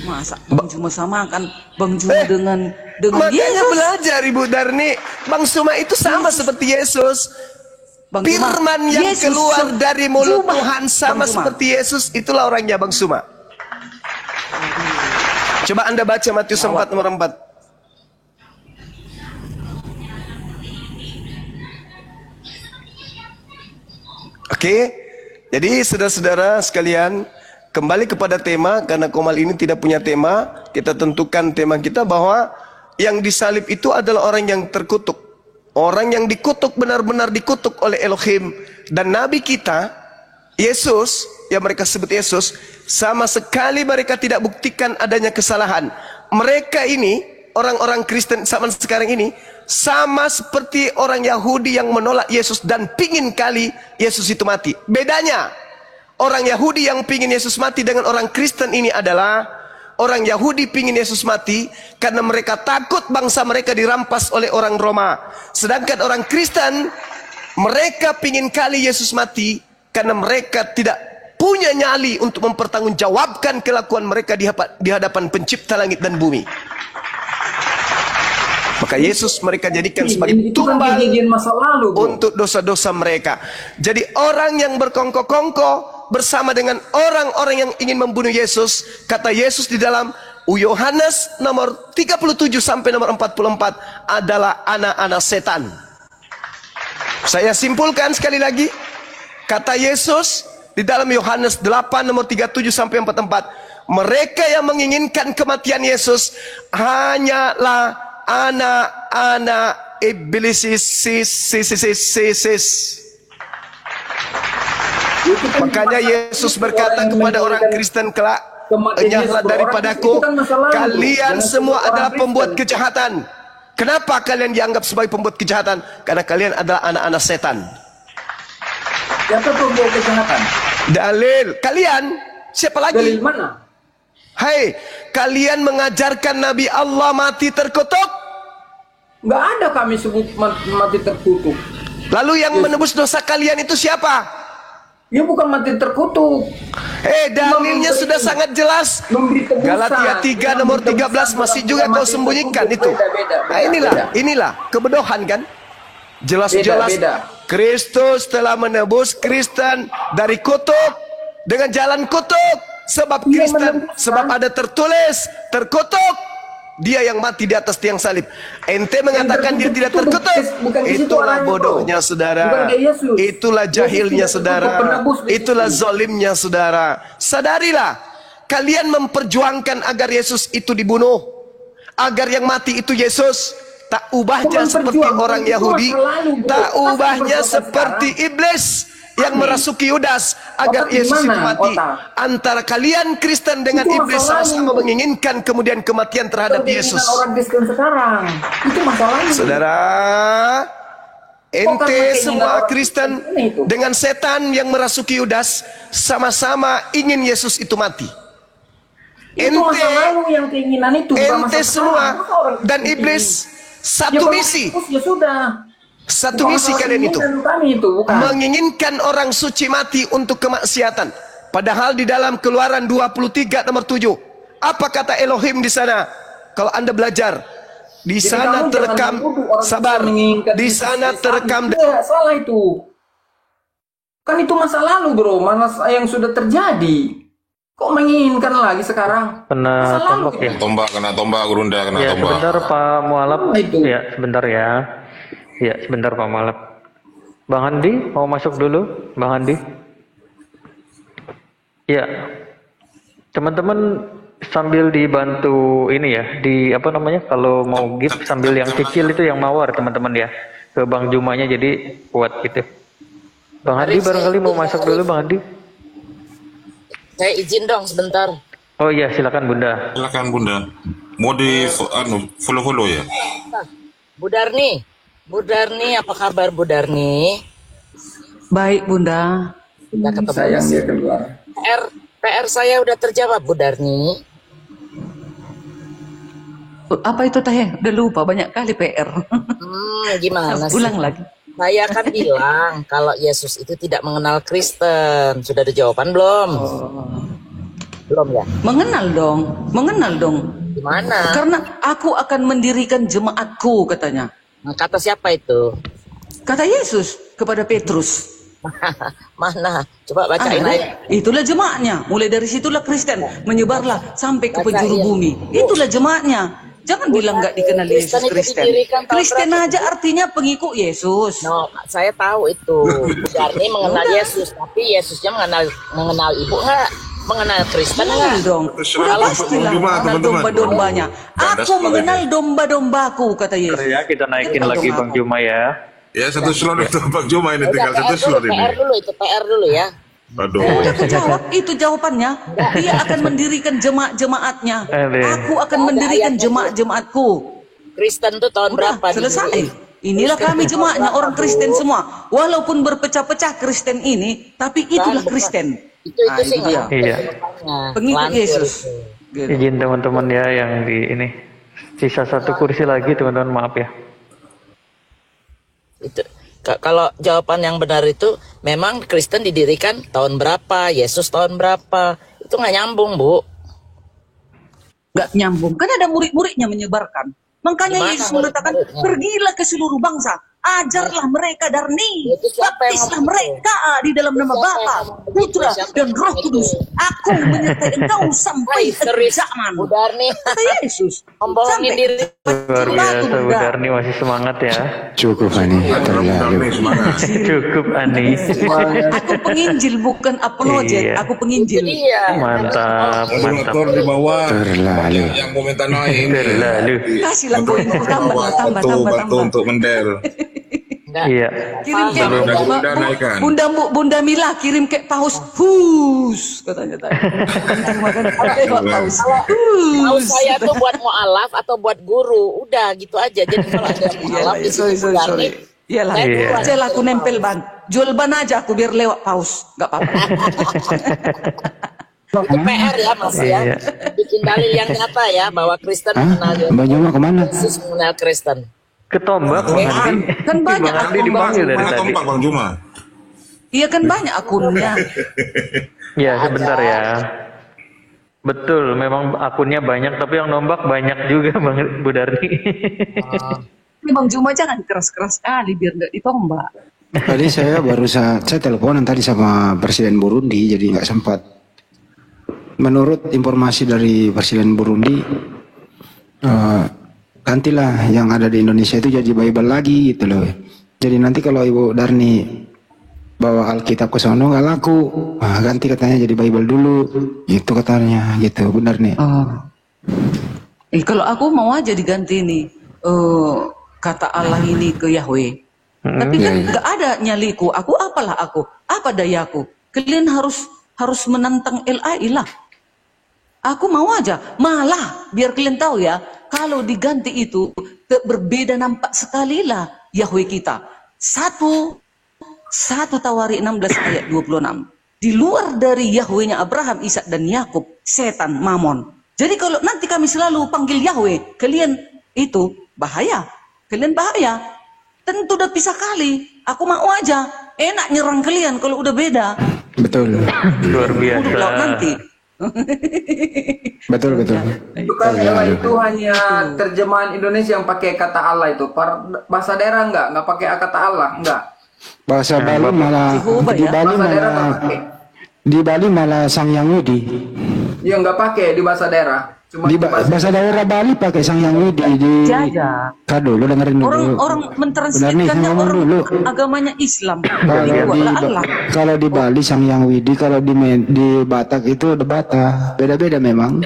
Masa Bang Juma samakan Bang Juma dengan Makanya Yesus? belajar Ibu Darni. Bang Suma itu sama seperti Yesus. Bang Juma, Firman yang Yesus keluar dari mulut Juma. Tuhan sama Bang Juma. seperti Yesus. Itulah orangnya Bang Suma. Coba Anda baca Matius 4 nomor 4. Oke. Jadi saudara-saudara sekalian, kembali kepada tema, karena Komal ini tidak punya tema, kita tentukan tema kita bahwa yang disalib itu adalah orang yang terkutuk. Orang yang dikutuk, benar-benar dikutuk oleh Elohim. Dan Nabi kita, Yesus, yang mereka sebut Yesus, sama sekali mereka tidak buktikan adanya kesalahan. Mereka ini, orang-orang Kristen zaman sekarang ini, sama seperti orang Yahudi yang menolak Yesus dan pingin kali Yesus itu mati. Bedanya, orang Yahudi yang pingin Yesus mati dengan orang Kristen ini adalah, orang Yahudi pingin Yesus mati karena mereka takut bangsa mereka dirampas oleh orang Roma. Sedangkan orang Kristen, mereka pingin kali Yesus mati karena mereka tidak punya nyali untuk mempertanggungjawabkan kelakuan mereka di hadapan pencipta langit dan bumi. Maka Yesus mereka jadikan sebagai Itu kan tumbal kejadian masa lalu, bro. untuk dosa-dosa mereka. Jadi orang yang berkongko-kongko bersama dengan orang-orang yang ingin membunuh Yesus, kata Yesus di dalam Yohanes nomor 37 sampai nomor 44 adalah anak-anak setan. Saya simpulkan sekali lagi, kata Yesus di dalam Yohanes 8 nomor 37 sampai 44, mereka yang menginginkan kematian Yesus hanyalah anak-anak iblis. Makanya Yesus berkata kepada orang Kristen kelak, enyahlah daripadaku, kalian semua adalah pembuat kejahatan. Kenapa kalian dianggap sebagai pembuat kejahatan? Karena kalian adalah anak-anak setan. Siapa pembawa kejahatan? Dalil, kalian, siapa lagi? Dalil mana? Hai, kalian mengajarkan Nabi Allah mati terkutuk. Nggak ada kami sebut mati terkutuk. Lalu yang menebus dosa kalian itu siapa? Ya bukan mati terkutuk. Dalilnya sudah sangat jelas. Memberi tebusan. Galatia 3 nomor 13 masih juga kau sembunyikan itu. Nah, inilah kebodohan kan? Jelas-jelas Beda. Kristus telah menebus Kristen dari kutuk dengan jalan kutuk. Sebab Kristen, sebab ada tertulis terkutuk Dia yang mati di atas tiang salib. Ente mengatakan dia tidak terkutuk. Bukan ke situ Itulah arahnya, bro. bodohnya saudara. Bukan kayak Yesus. Itulah jahilnya Yesus tidak saudara. terkutuk, penebus di Itulah situ. zolimnya saudara. Sadarilah, kalian memperjuangkan agar Yesus itu dibunuh, agar yang mati itu Yesus. Tak ubahnya Bukan seperti perjuangan, orang itu Yahudi, masa lalu, bro. tak Pasti ubahnya perjuangan seperti iblis yang merasuki Yudas agar Otak Yesus itu gimana, mati. otak? Antara kalian Kristen dengan Itu masa iblis lalu. sama-sama menginginkan kemudian kematian terhadap Keinginan Yesus. orang Kristen sekarang itu masalahnya. Saudara, Bukan ente keinginan semua orang Kristen Kristen itu. dengan setan yang merasuki Yudas sama-sama ingin Yesus itu mati. Itu masa lalu yang keinginan itu. bukan Ente masa semua sekarang. Masa orang dan Kristen iblis ini? satu kalau misi. hapus, ya sudah. Satu Bukan misi masalah kalian itu. keinginan kami itu, bukan. Menginginkan orang suci mati untuk kemaksiatan. Padahal di dalam Keluaran 23 nomor 7, apa kata Elohim di sana? Kalau Anda belajar, di Jadi sana kamu terekam, jangan menuduh orang sabar, yang menginginkan di Yesus sana Kristus. terekam. Iya, salah itu. Kan itu masa lalu, bro. Masa yang sudah terjadi. Kok menginginkan lagi sekarang? Kena Masa lalu tombak itu. ya. Kena tombak, Gurunda, kena Ya tombak. sebentar Pak Mualaf. Itu. Ya sebentar ya. Ya sebentar Pak Mualaf. Bang Andi mau masuk dulu, Bang Andi. Ya, teman-teman sambil dibantu ini ya, di apa namanya kalau mau gift sambil yang cicil itu yang mawar teman-teman ya ke Bang Jumanya jadi kuat gitu. Bang Andi barangkali mau masuk dulu Bang Andi. Saya izin dong sebentar. Oh iya silakan Bunda. Silakan Bunda. Mau di follow ya? Bu Darni, apa kabar Bu Darni? Baik Bunda. Udah ketemu. Sayang dia keluar. PR saya udah terjawab Bu Darni. Apa itu Teh? Udah lupa banyak kali PR. Gimana sih? Ulang lagi. Saya kan bilang kalau Yesus itu tidak mengenal Kristen. Sudah ada jawaban belum? Belum ya? Mengenal dong. Gimana? Karena aku akan mendirikan jemaatku katanya. Kata siapa itu? Kata Yesus kepada Petrus. Mana? Coba bacain aja. Itulah jemaatnya. Mulai dari situlah Kristen menyebarlah sampai ke penjuru bumi. Itulah jemaatnya. Jangan bilang nggak dikenal Yesus Kristen. Kristen aja artinya pengikut Yesus. No, saya tahu itu. Bu Darni mengenal Yesus, tapi Yesusnya mengenal ibu nggak? Mengenal Kristen Mengenal nggak? dong. Udah pastilah mengenal domba-dombanya. Aku mengenal domba-dombaku kata Yesus. Ya kita naikin lagi Bang Juma ya. Ya satu slot itu Bang Juma ini tinggal satu slot ini. PR dulu ya. Aduh. Udah kejawab, itu jawabannya. Dia akan mendirikan jemaat-jemaatnya. Aku akan mendirikan jemaat-jemaatku. Kristen tuh tahun Udah, berapa? selesai. Inilah kami jemaatnya orang Kristen semua. Walaupun berpecah-pecah Kristen ini, tapi itulah Kristen. Itu sih itu dia. nggak Iya. Pengikut Yesus. Gitu. Izin teman-teman ya yang di ini. Sisa satu kursi lagi teman-teman maaf ya. Itu kalau jawaban yang benar itu memang Kristen didirikan tahun berapa, Yesus tahun berapa, itu nggak nyambung Bu. Nggak nyambung. Kan ada murid-muridnya menyebarkan. Makanya Gimana Yesus mengatakan, murid-muridnya? pergilah ke seluruh bangsa. Ajarlah mereka Darni. Itu siapa yang Baptislah ngomong mereka di dalam nama Siapa yang Bapa, ngomong begitu? Putra, Siapa dan yang Roh ngomong Kudus. itu? Aku menyertai engkau sampai akhir serius, zaman. Bu Darni. Kata Yesus. Membohongin diri. Luar biasa Bu Darni masih semangat ya. Cukup Ani, terlalu. Cukup Ani. Aku penginjil bukan apologet. Iya. Aku penginjil. Iya. Mantap, mantap. Motor di bawah. Terlalu. Yang komentar naik. Terlalu. Kasihlah koin tambah. Bantu untuk mendel. Enggak. Iya. Kirim ke Bunda naikkan. Bunda Mila kirim ke paus hus katanya tadi. Terima paus Mau hus. saya tuh buat mualaf atau buat guru, udah gitu aja. Jadi kalau ada mualaf di sini Bu Darni, Iyalah, Iya. Cel aku nempel ban. Jual ban aja aku biar lewat paus. Gak apa-apa. itu PR ya Mas ya. Iya. Bikin dalil yang nyata ya bahwa Kristen Hah? mengenal Mbak Joma kemana? Yesus mengenal Kristen. Ketombak Bang Andi. Kan banyak Bang Andi akun dipanggil dari Mana tadi. tompak Bang Juma? Iya kan banyak akunnya. Ya sebentar ya. Betul, memang akunnya banyak, tapi yang nombak banyak juga Bang Bu Darni. Bang Juma jangan keras-keras kali biar nggak ditombak. Tadi saya teleponan tadi sama Presiden Burundi, jadi nggak sempat. Menurut informasi dari Presiden Burundi, gantilah yang ada di Indonesia itu jadi Bible lagi gitu loh. Jadi nanti kalau Ibu Darni bawa Alkitab ke sono nggak laku, ganti katanya jadi Bible dulu, gitu katanya, gitu benar nih. Kalau aku mau aja diganti nih kata Allah ini ke Yahweh. Tapi kan nggak ada nyaliku. Aku apalah aku? Apa dayaku? Kalian harus menantang LAI lah. Aku mau aja. Malah biar kalian tahu ya, kalau diganti itu berbeda nampak sekali lah Yahweh kita. Satu Tawari 16 ayat 26. Di luar dari Yahwehnya Abraham, Ishak dan Yakub, setan, Mamon. Jadi kalau nanti kami selalu panggil Yahweh, kalian itu bahaya. Kalian bahaya. Tentu udah pisah kali. Aku mau aja. Enak nyerang kalian kalau udah beda. Betul. Luar biasa. Nanti. Betul. Itu kan itu hanya terjemahan Indonesia yang pakai kata Allah itu. Bahasa daerah nggak pakai kata Allah, enggak. Bahasa Bali malah di Bali malah Sang Hyang Widi. Dia nggak pakai di bahasa daerah. Cuma Di bahasa daerah Bali pakai Sang Hyang Widi di. Kado lu dengerin dulu. Orang mentranslitkannya orang agamanya Islam. Kalau di Bali Sang Hyang Widi, kalau di Batak itu ada Bata. Beda-beda memang.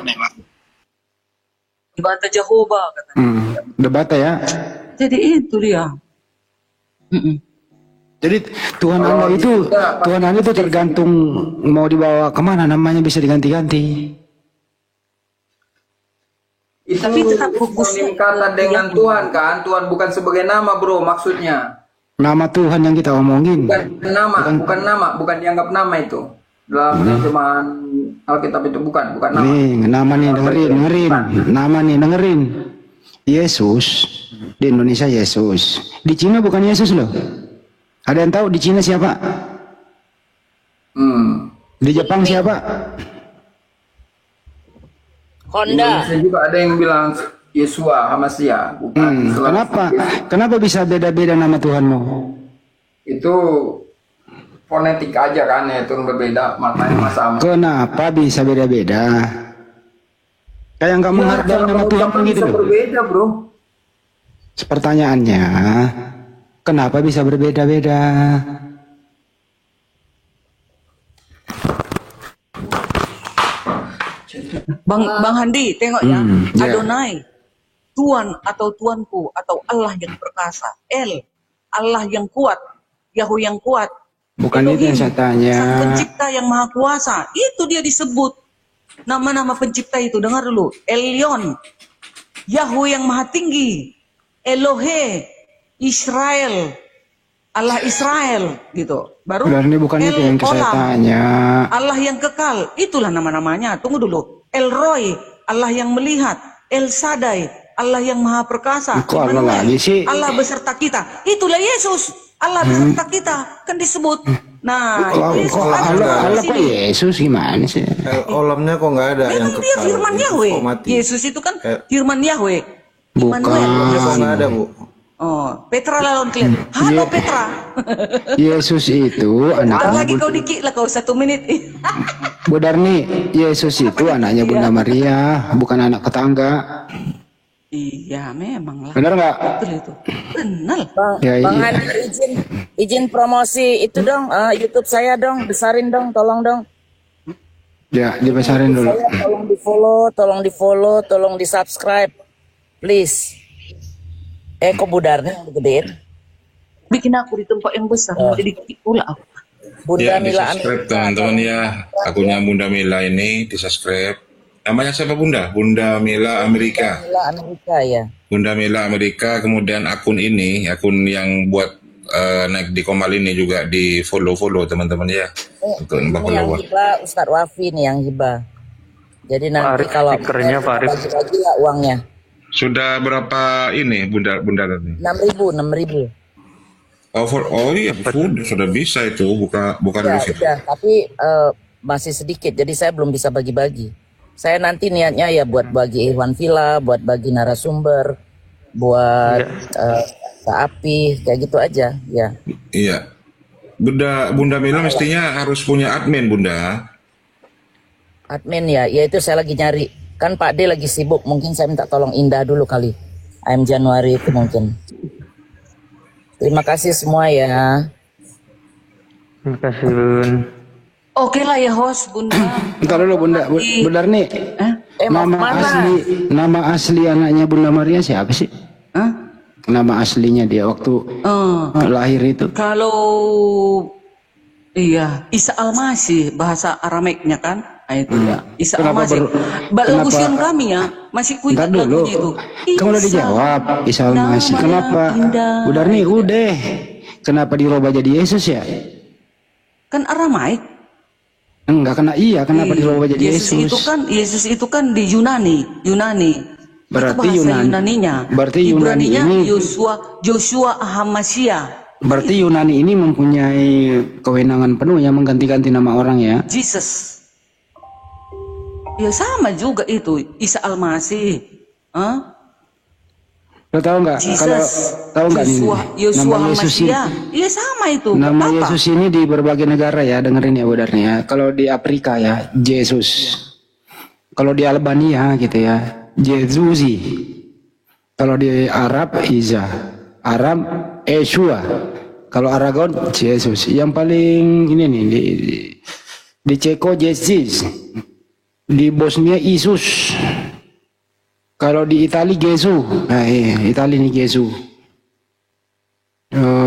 Di Bata Jehovah katanya. Ada Bata ya. Jadi itu dia. Jadi Tuhan Anda itu tergantung mau dibawa kemana, namanya bisa diganti-ganti. Itu tapi tetap fokus kata dengan Tuhan kan, Tuhan bukan sebagai nama bro, maksudnya. Nama Tuhan yang kita omongin. Bukan dianggap nama itu. Dalam terjemahan Alkitab itu bukan nama. Nih, nama nih dengerin. Nama nih dengerin. Yesus di Indonesia Yesus. Di Cina bukan Yesus loh. Ada yang tahu di Cina siapa? Di Jepang siapa? Honda. Indonesia juga ada yang bilang Yesua, Hamasya. Kenapa bisa beda-beda nama Tuhanmu? Itu fonetik aja kan, ya, itu berbeda, maknanya sama. Kenapa bisa beda-beda? Kayak nggak menghargai nama Tuhan gitu loh. Berbeda bro. Pertanyaannya, kenapa bisa berbeda-beda? Bang Handi, tengok ya. Adonai, Tuhan atau Tuanku atau Allah yang perkasa. Allah yang kuat, Yahweh yang kuat. Bukan Elohim, itu yang saya tanya. Sang pencipta yang maha kuasa. Itu dia disebut. Nama-nama pencipta itu, dengar dulu. Elyon, Yahweh yang maha tinggi. Elohe, Israel, Allah Israel, gitu. Baru Ini bukan itu yang saya tanya. Allah yang kekal, itulah nama-namanya. Tunggu dulu. El Roy, Allah yang melihat. El Sadai, Allah yang maha perkasa. Kok Allah lagi sih? Allah beserta kita. Itulah Yesus. Allah beserta kita kan disebut. Nah, Allah kok Yesus gimana sih? Olamnya kok nggak ada yang memang dia firman Yahweh. Yesus itu kan firman Yahweh. Bukan. kok nggak ada, Bu. Oh, Petra lawan kalian. Halo Petra. Yesus itu anaknya lagi kau dikit lah kau 1 menit. Bu Darni, Yesus itu anaknya Bunda Maria, bukan anak tetangga. Iya, memang lah. Benar nggak? Betul itu. Benar. Bang, Ya, Bang iya. Hadi izin promosi itu dong, YouTube saya dong, besarin dong, tolong dong. Ya, dibesarin dulu. Saya tolong di subscribe, please. Kok Budarnya yang digedein? Bikin aku di tempat yang besar, jadi pula aku. Bunda Ya, Mila di-subscribe Amerika. teman-teman ya. Akunnya Bunda Mila ini di-subscribe. Namanya siapa Bunda? Bunda Mila Amerika. Mila Amerika ya. Bunda Mila Amerika, kemudian akun ini, akun yang buat naik di Komal ini juga di follow teman-teman ya. Untuk Ini nambah yang follower. hibah Ustadz Wafi nih yang hibah. Jadi nanti Arif, kalau stikernya Pak Arif. bagi-bagi lah uangnya. Sudah berapa ini Bunda tadi? 6.000. Oh iya, sudah bisa itu, bukan Ya, review. udah, tapi masih sedikit, jadi saya belum bisa bagi-bagi. Saya nanti niatnya ya buat bagi Iwan Villa, buat bagi narasumber, buat Kak Api, kayak gitu aja, ya. Iya. Bunda Mila mestinya harus punya admin Bunda. Admin ya itu saya lagi nyari. Kan Pak D lagi sibuk, mungkin saya minta tolong Indah dulu kali. AM Januari itu mungkin. Terima kasih semua ya. Terima kasih Bun. Oke lah ya host, Bunda. Bentar dulu Bunda, Bunda nih. Nama asli anaknya Bunda Maria siapa sih? Hah? Nama aslinya dia waktu lahir itu. Kalau iya, Isa Al-Masih bahasa Arameknya kan? Nah, itu ya. Isa Al-Masih. Lagusian kami ya, masih kuingat lagunya itu. Kamu udah dijawab, Isa Al-Masih. Kenapa? Udah nih, udah. Kenapa dirubah jadi Yesus ya? Kan Aramaik. Enggak kena kenapa dirubah jadi Yesus? Yesus itu kan di Yunani. Berarti itu bahasa Yunani. Yunaninya. Berarti Yunani Ibraninya ini Joshua Ahamasia. Berarti Yunani ini mempunyai kewenangan penuh yang mengganti-ganti nama orang ya. Jesus. Ya sama juga itu Isa Al-Masih. Lo tahu nggak? Kalau tahu nggak nih nama Yesus ini? Iya sama itu. Nama Yesus ini di berbagai negara ya, dengerin ya Budarnya ya. Kalau di Afrika ya, Yesus. Kalau di Albania gitu ya, Jezusi. Kalau di Arab, Iza. Arab, Yeshua. Kalau Aragon, Yesus. Yang paling ini nih di Ceko, Jesus. Di Bosnia, Isus. Kalau di Itali, Gesù. Nah, Itali nih Gesù.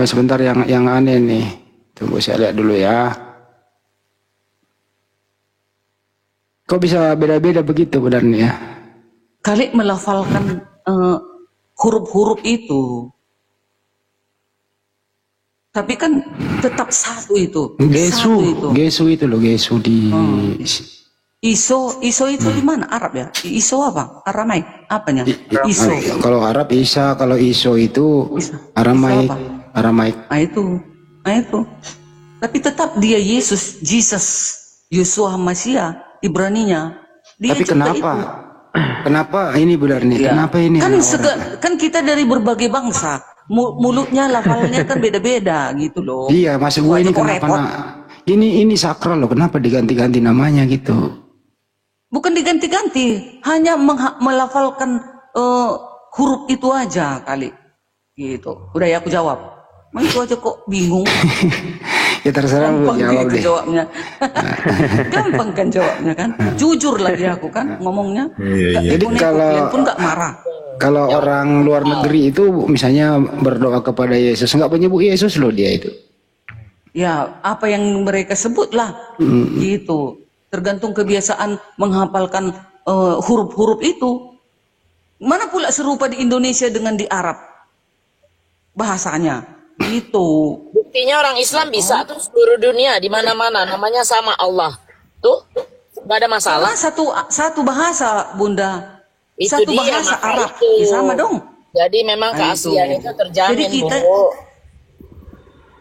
Sebentar yang aneh nih. Tunggu saya lihat dulu ya. Kok bisa beda-beda begitu Budarnya ya? Kali melafalkan huruf-huruf itu. Tapi kan tetap satu itu. Gesù itu loh, Gesù di Iso itu di mana? Arab ya? Iso apa? Aramaik? Apanya? Iso. Kalau Arab Isa, kalau Iso itu Aramaik. Ah itu. Tapi tetap dia Yesus, Yeshua Masia, Ibraninya. Dia tapi kenapa? Itu. Kenapa ini Budarnya? Ya. Kenapa ini? Kan kita dari berbagai bangsa. Mulutnya, lafalnya kan beda-beda gitu loh. Iya, maksud gue ini kenapa? Ini sakral loh. Kenapa diganti-ganti namanya gitu? Bukan diganti-ganti, hanya melafalkan huruf itu aja kali. Gitu. Udah ya aku jawab. Itu aja kok bingung. Ya terserah lu jawab deh. Jawabnya. Gampang kan jawabnya kan. Jujur lagi aku kan ngomongnya. Jadi kalau pun gak marah. Kalau orang luar negeri itu misalnya berdoa kepada Yesus, nggak menyebut Yesus loh dia itu. Ya, apa yang mereka sebutlah. Gitu. Tergantung kebiasaan menghafalkan huruf-huruf itu. Mana pula serupa di Indonesia dengan di Arab bahasanya. Itu. Buktinya orang Islam bisa tuh seluruh dunia di mana-mana namanya sama Allah. Tuh, nggak ada masalah. Satu bahasa, Bunda. Itu satu dia, bahasa Arab. Itu. Ya, sama dong. Jadi memang keaslian itu terjamin. Jadi kita, Bu.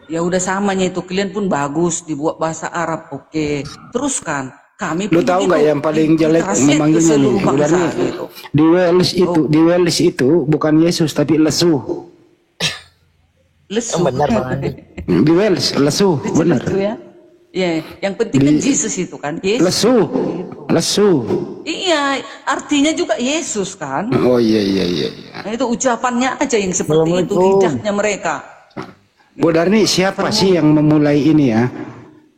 Ya udah samanya itu, kalian pun bagus dibuat bahasa Arab, oke. Teruskan. Kami lu tahu nggak yang paling jelek memanggilnya nih? Gitu. Di Wales itu bukan Yesus tapi lesu. Lesu. Benar banget. Di Wales lesu, benar. Ya. Ya, yang penting kan Yesus itu kan. Yesus. Lesu. Iya, artinya juga Yesus kan. Oh iya. Nah, itu ucapannya aja yang seperti itu, lidahnya mereka. Bu Darni, siapa sih yang memulai ini ya?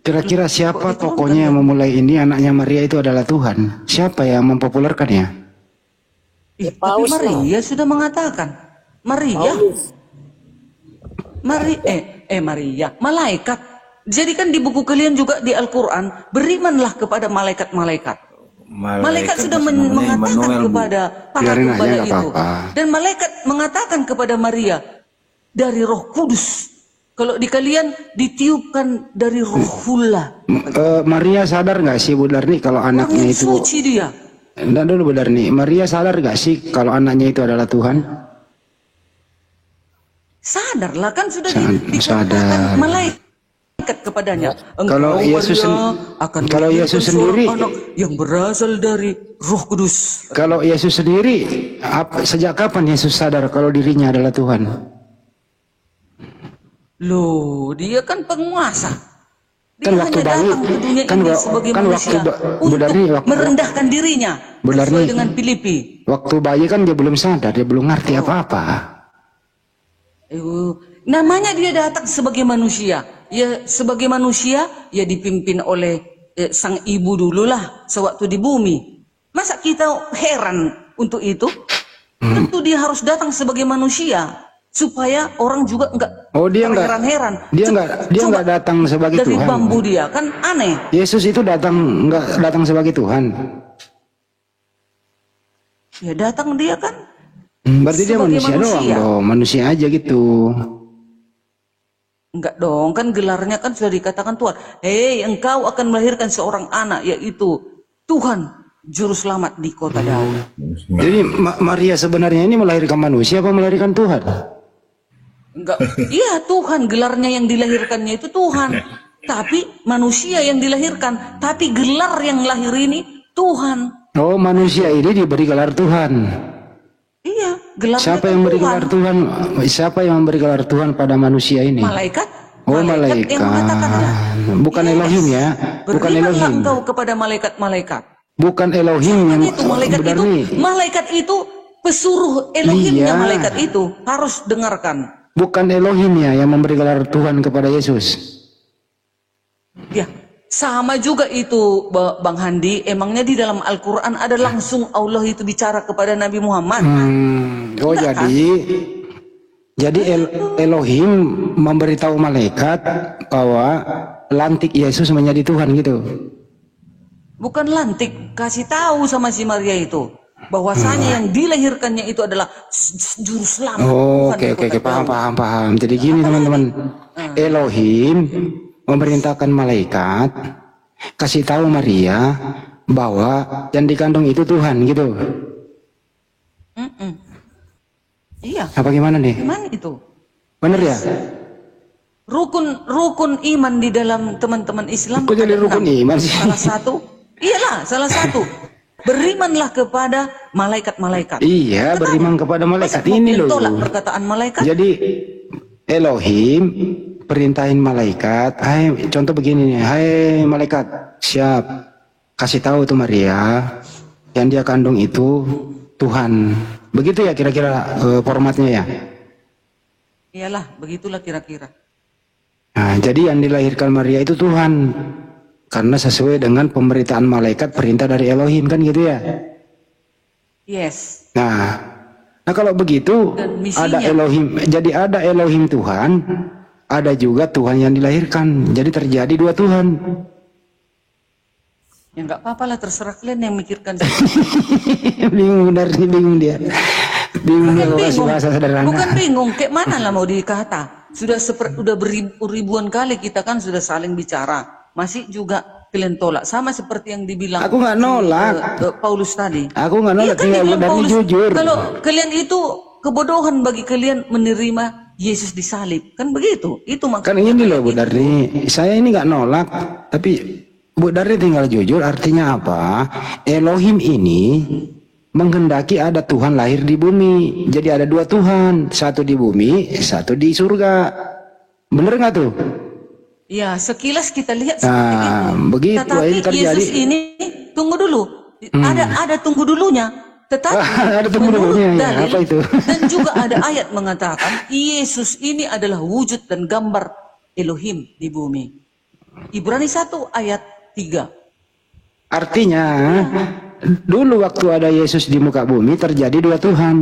Kira-kira siapa tokohnya yang memulai ini? Anaknya Maria itu adalah Tuhan. Siapa yang mempopulerkannya? Tapi Maria sudah mengatakan. Maria. Malaikat. Jadi kan di buku kalian juga di Al-Quran, berimanlah kepada malaikat-malaikat. Malaikat sudah mengatakan kepada para gembala itu. Dan malaikat mengatakan kepada Maria, dari Roh Kudus. Kalau di kalian ditiupkan dari Rohullah. Maria sadar nggak sih Bu Darni kalau anaknya itu? Suci dia. Enggak dulu Bu Darni. Maria sadar nggak sih kalau anaknya itu adalah Tuhan? Sadarlah kan sudah dikatakan malaikat kepadanya. Kalau Yesus sendiri anak yang berasal dari Roh Kudus. Kalau Yesus sendiri sejak kapan Yesus sadar kalau dirinya adalah Tuhan? Loh, dia kan penguasa. Dia hanya datang ke dunia ini sebagai manusia untuk merendahkan dirinya sesuai dengan Filipi. Waktu bayi kan dia belum sadar, dia belum ngerti apa-apa. Namanya dia datang sebagai manusia. Ya sebagai manusia ya dipimpin oleh sang ibu dululah sewaktu di bumi. Masa kita heran untuk itu? Tentu dia harus datang sebagai manusia supaya orang juga enggak heran-heran. Dia enggak datang sebagai dari Tuhan. Dari bambu dia kan aneh. Yesus itu enggak datang sebagai Tuhan. Ya datang dia kan. Berarti dia manusia doang dong, manusia aja gitu. Enggak dong, kan gelarnya kan sudah dikatakan Tuhan. Hei, engkau akan melahirkan seorang anak, yaitu Tuhan Juru Selamat di kota Daud. Jadi Maria sebenarnya ini melahirkan manusia apa melahirkan Tuhan? Enggak, iya Tuhan, gelarnya yang dilahirkannya itu Tuhan. Tapi manusia yang dilahirkan, tapi gelar yang lahir ini Tuhan. Oh, manusia ini diberi gelar Tuhan. Iya, gelar siapa yang memberi gelar Tuhan? Siapa yang memberi gelar Tuhan pada manusia ini? Malaikat. Oh, malaikat. Yang mengatakannya. Bukan Elohim ya? Bukan Elohim. Engkau kepada malaikat-malaikat. Bukan Elohim yang itu malaikat itu pesuruh Elohimnya. Malaikat itu harus dengarkan. Bukan Elohim ya yang memberi gelar Tuhan kepada Yesus. Ya. Sama juga itu Bang Handi, emangnya di dalam Al-Quran ada langsung Allah itu bicara kepada Nabi Muhammad? Oh enggak, jadi Elohim memberitahu malaikat bahwa lantik Yesus menjadi Tuhan gitu. Bukan lantik, kasih tahu sama si Maria itu bahwasanya yang dilahirkannya itu adalah Juru Selamat. Oh, oke, paham. Jadi gini teman-teman, Elohim memerintahkan malaikat kasih tahu Maria bahwa yang dikandung itu Tuhan gitu. Iya. Apa gimana nih? Gimana itu? Bener ya? Rukun iman di dalam teman-teman Islam. Kok jadi rukun iman sih? Salah satu. Berimanlah kepada malaikat-malaikat. Iya, beriman kepada malaikat ini loh. Tolak perkataan malaikat. Jadi Elohim perintahin malaikat, contoh begini nih, hai malaikat, siap, kasih tahu tuh Maria, yang dia kandung itu Tuhan. Begitu ya kira-kira formatnya ya? Iyalah, begitulah kira-kira. Nah, jadi yang dilahirkan Maria itu Tuhan, karena sesuai dengan pemberitaan malaikat perintah dari Elohim kan gitu ya? Yes. Nah kalau begitu ada Elohim, jadi ada Elohim Tuhan. Ada juga Tuhan yang dilahirkan. Jadi terjadi dua Tuhan. Ya nggak apa-apa lah, terserah kalian yang mikirkan. Bingung dia. Bingung bahasa sederhana. Bukan bingung, kayak mana lah mau dikata. Sudah ribuan kali kita kan sudah saling bicara. Masih juga kalian tolak. Sama seperti yang dibilang. Aku nggak nolak. Paulus tadi. Aku nggak nolak. Iya kan Paulus jujur. Kalau kalian itu kebodohan bagi kalian menerima Yesus disalib, kan begitu? Itu maksudnya. Kan ini loh Bu Darni, saya ini nggak nolak, tapi Bu Darni tinggal jujur. Artinya apa? Elohim ini menghendaki ada Tuhan lahir di bumi. Jadi ada dua Tuhan, satu di bumi, satu di surga. Bener nggak tuh? Ya, sekilas kita lihat seperti itu. Begitu. Tetapi Yesus ini tunggu dulu, ada tunggu dulunya. Tetapi menurut dalil, apa itu? dan juga ada ayat mengatakan Yesus ini adalah wujud dan gambar Elohim di bumi. Ibrani 1 ayat 3. Artinya dulu waktu ada Yesus di muka bumi terjadi dua Tuhan.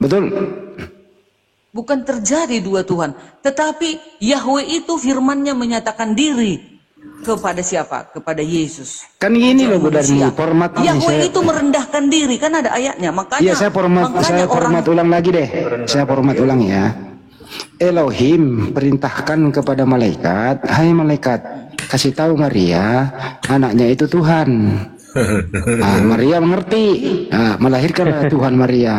Betul? Bukan terjadi dua Tuhan, tetapi Yahweh itu firman-Nya menyatakan diri kepada siapa? Kepada Yesus. Kan gini loh Bu Darni, format Yahweh itu merendahkan diri, kan ada ayatnya. Makanya iya, saya format ulang lagi deh. Saya format ulang ya. Elohim perintahkan kepada malaikat, hai malaikat, kasih tahu Maria, anaknya itu Tuhan. Maria mengerti, melahirkanlah Tuhan Maria.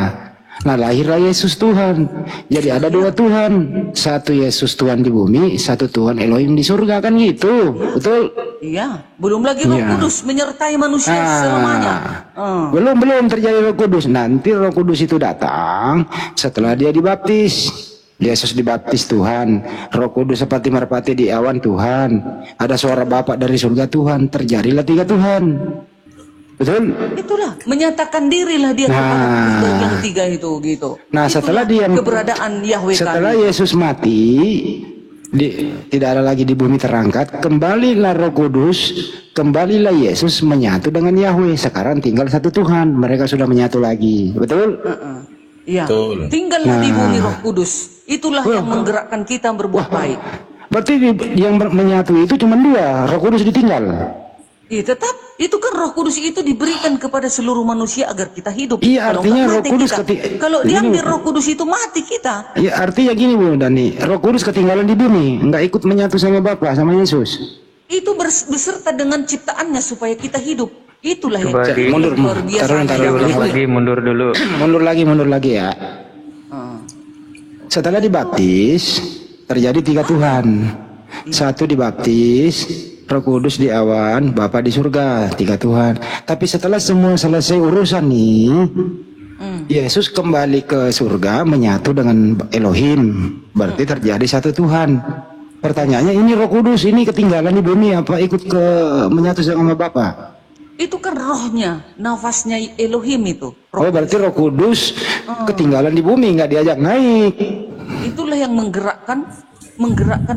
Nah lahirlah Yesus Tuhan. Jadi ada dua Tuhan, satu Yesus Tuhan di bumi, satu Tuhan Elohim di surga, kan gitu. Betul? Iya. Belum lagi Roh Kudus menyertai manusia selamanya. Belum terjadi Roh Kudus. Nanti Roh Kudus itu datang setelah dia dibaptis. Yesus dibaptis Tuhan, Roh Kudus seperti merpati di awan Tuhan, ada suara Bapa dari surga Tuhan, terjadilah 3 Tuhan. Betul? Itulah menyatakan dirilah dia kepada yang 3 itu gitu. Nah, setelah dia keberadaan Yahweh setelah kami. Yesus mati, tidak ada lagi di bumi terangkat, kembalilah Roh Kudus, kembalilah Yesus menyatu dengan Yahweh. Sekarang tinggal 1 Tuhan, mereka sudah menyatu lagi. Betul? Iya. Tinggallah di bumi Roh Kudus. Itulah yang menggerakkan kita berbuat baik. Berarti yang menyatu itu cuma 2, Roh Kudus ditinggal. Iya, tetap itu kan Roh Kudus itu diberikan kepada seluruh manusia agar kita hidup. Iya, artinya Roh Kudus kalau diambil Roh Kudus itu mati kita. Iya, artinya gini Bu Dani, Roh Kudus ketinggalan di bumi, nggak ikut menyatu sama Bapa, sama Yesus. Itu beserta dengan ciptaannya supaya kita hidup. Itulah yang mundur, luar biasa. Mundur lagi ya. Setelah dibaptis, terjadi 3 Tuhan. 1 dibaptis, Roh Kudus di awan, Bapa di surga, 3 Tuhan. Tapi setelah semua selesai urusan nih, Yesus kembali ke surga menyatu dengan Elohim. Berarti terjadi 1 Tuhan. Pertanyaannya, ini Roh Kudus ini ketinggalan di bumi apa ikut ke menyatu sama Bapa? Itu kan rohnya, nafasnya Elohim itu. Berarti Roh Kudus ketinggalan di bumi, nggak diajak naik. Itulah yang menggerakkan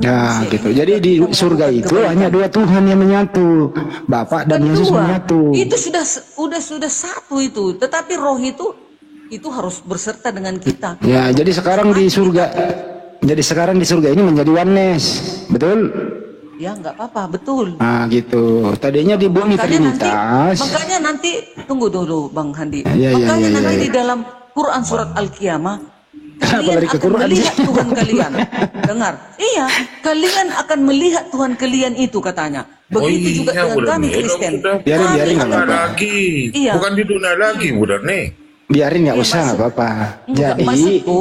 Nah gitu. Jadi di surga itu hanya 2 Tuhan yang menyatu, Bapa dan Yesus menyatu. Itu sudah 1 itu. Tetapi roh itu harus berserta dengan kita. Ya, jadi sekarang di surga ini menjadi oneness, betul? Ya nggak apa-apa, betul. Nah gitu. Tadinya di bumi Trinitas. Makanya nanti tunggu dulu Bang Handi. Ya, makanya nanti di dalam Quran surat Al-Qiyamah kalian akan melihat Tuhan kalian. Dengar, iya, kalian akan melihat Tuhan kalian itu katanya. Begitu juga dengan kami Kristen. Biarin nggak apa-apa. Lagi. Iya. Bukan di dunia lagi, udah nih. Biarin nggak usah, nggak apa-apa. Jadi maksudku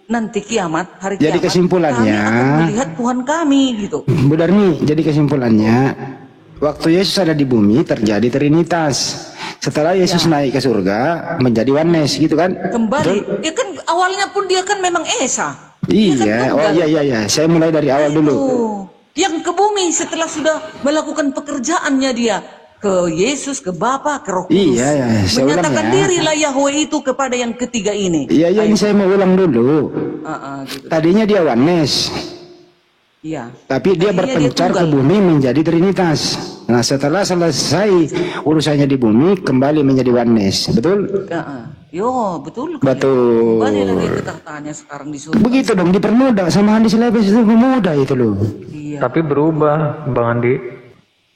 nanti kiamat, hari kiamat. Jadi kesimpulannya, kami akan melihat Tuhan kami gitu. Bu Darmi, jadi kesimpulannya, waktu Yesus ada di bumi terjadi Trinitas. Setelah Yesus naik ke surga menjadi oneness gitu kan? Kembali. Ya kan awalnya pun dia kan memang Esa. Iya, iya. Saya mulai dari awal dulu. Yang ke bumi setelah sudah melakukan pekerjaannya dia ke Yesus, ke Bapa, ke Roh Kudus. Iya, saya menyatakan ulang ya. dirilah Yahweh itu kepada yang ketiga ini. Iya, ini saya mau ulang dulu. Gitu. Tadinya dia oneness. Iya. Tapi dia berpencar ke bumi menjadi Trinitas. Nah, setelah selesai urusannya di bumi kembali menjadi oneness, betul? Betul. Betul. Kembali lagi ke tahtanya sekarang di surga. Begitu dong, dipermudah sama Andi Silebes itu mudah itu loh. Iya. Tapi berubah, Bang Andi.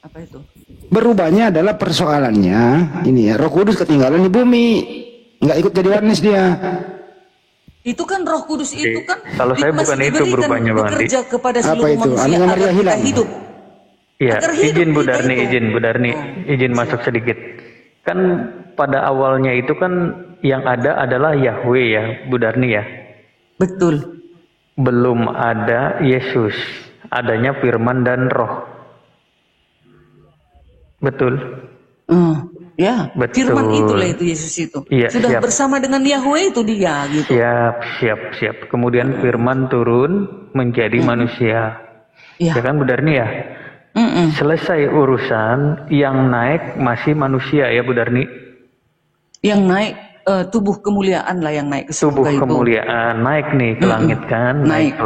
Apa itu? Berubahnya adalah persoalannya ini ya, Roh Kudus ketinggalan di bumi, nggak ikut jadi oneness dia. Itu kan Roh Kudus itu kan. Kalau saya bukan itu berubahnya, Bang Andi. Bekerja kepada seluruh Apa itu? manusia agar kita hilang. hidup. Iya, izin Bu Darni, izin masuk sedikit. Kan pada awalnya itu kan yang ada adalah Yahweh ya, Bu Darni ya. Betul. Belum ada Yesus, adanya Firman dan Roh. Betul. Ya, betul. Firman itulah itu Yesus itu. Iya, sudah siap. bersama dengan Yahweh itu dia gitu. Siap. Kemudian Firman turun menjadi manusia. Ya kan Bu Darni ya? Selesai urusan, yang naik masih manusia ya Bu Darni? Yang naik tubuh kemuliaan lah yang naik ke surga. Tubuh kemuliaan naik nih ke langit kan? Naik ke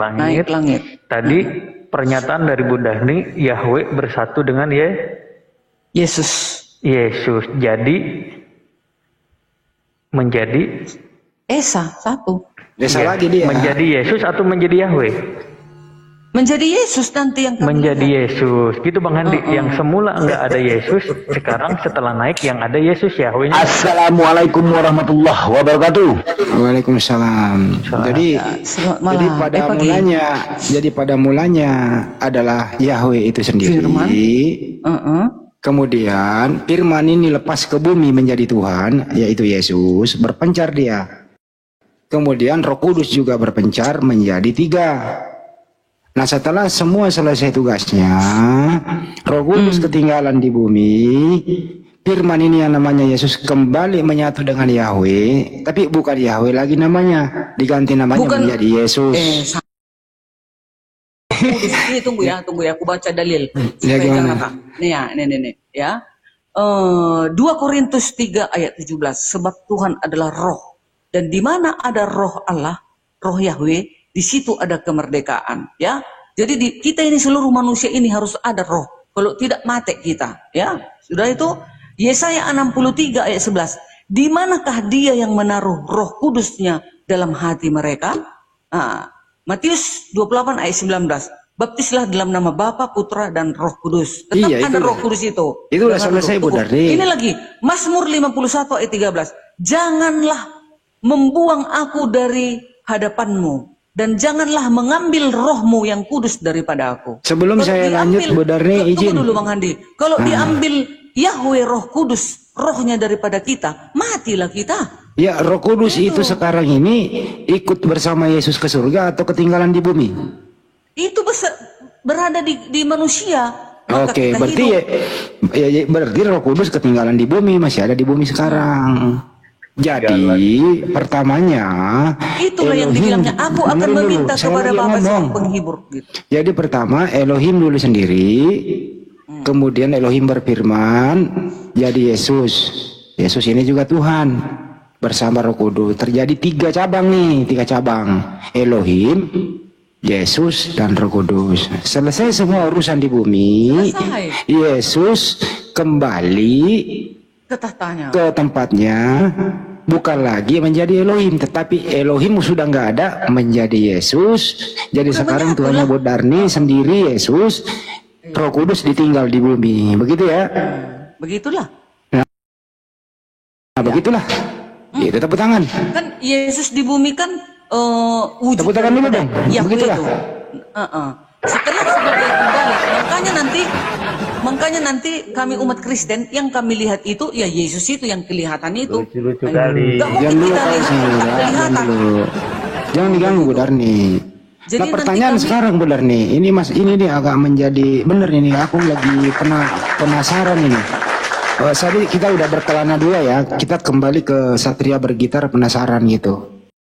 langit. Tadi pernyataan dari Bu Darni, Yahweh bersatu dengan Yesus. Jadi menjadi Esa satu. Esa lagi dia. Menjadi Yesus atau menjadi Yahweh? Menjadi Yesus nanti yang menjadi Yesus gitu Bang Handi. Yang semula enggak ada Yesus, sekarang setelah naik yang ada Yesus Yahweh. Assalamualaikum warahmatullahi wabarakatuh. Waalaikumsalam. Jadi pada mulanya adalah Yahweh itu sendiri. Kemudian Firman ini lepas ke bumi menjadi Tuhan, yaitu Yesus, berpencar dia. Kemudian Roh Kudus juga berpencar menjadi 3. Nah, setelah semua selesai tugasnya, Roh Kudus ketinggalan di bumi, firman ini yang namanya Yesus kembali menyatu dengan Yahweh, tapi bukan Yahweh lagi namanya, diganti namanya menjadi Yesus. Ini tunggu ya, aku baca dalil. Ya, gimana? Nih ya. 2 Korintus 3 ayat 17. Sebab Tuhan adalah roh, dan di mana ada roh Allah, roh Yahweh, di situ ada kemerdekaan. Ya, jadi kita ini seluruh manusia ini harus ada roh. Kalau tidak mati kita. Ya, sudah itu. Yesaya 63 ayat 11. Di manakah dia yang menaruh roh kudusnya dalam hati mereka? Matius 28 ayat 19. Baptislah dalam nama Bapa, Putra, dan Roh Kudus. Tetap ada Roh Kudus itu. Itu udah selesai, Bu Darni. Ini lagi, Mazmur 51 ayat 13. Janganlah membuang aku dari hadapanmu, dan janganlah mengambil rohmu yang kudus daripada aku. Sebelum saya lanjut, Bu Darni, izin. Tunggu dulu Bang Handi. Kalau diambil Yahweh Roh Kudus, rohnya daripada kita, matilah kita. Ya, Roh Kudus itu sekarang ini ikut bersama Yesus ke surga atau ketinggalan di bumi? Itu berada di manusia. Oke, berarti ya, berarti Roh Kudus ketinggalan di bumi, masih ada di bumi sekarang. Jadi pertamanya itulah yang dibilangnya, aku akan meminta kepada Bapa sebagai penghibur gitu. Jadi pertama Elohim dulu sendiri, kemudian Elohim berfirman jadi Yesus. Yesus ini juga Tuhan bersama Roh Kudus. Terjadi 3 cabang nih, 3 cabang. Elohim, Yesus, dan Roh Kudus. Selesai semua urusan di bumi. Selesai. Yesus kembali ke tahtanya, ke tempatnya, bukan lagi menjadi Elohim, tetapi Elohim sudah nggak ada, menjadi Yesus. Jadi sekarang Tuhannya Bu Darni sendiri Yesus, Roh Kudus ditinggal di bumi, begitu ya? Begitulah. Nah, begitulah. Itu tepuk tangan. Kan Yesus di bumi kan wujud tepuk tangan dulu dong. Begitulah. Setelah sebagai kembali, makanya nanti kami umat Kristen yang kami lihat itu ya Yesus itu yang kelihatan itu. Lucu kali. Gak mungkin kita lihat kelihatan. Jangan diganggu Bu Darni. Nah, pertanyaan sekarang Bu Darni, ini nih agak menjadi bener ini, aku lagi penasaran ini. Tadi kita udah berkelana 2 ya, kita kembali ke Satria Bergitar penasaran gitu.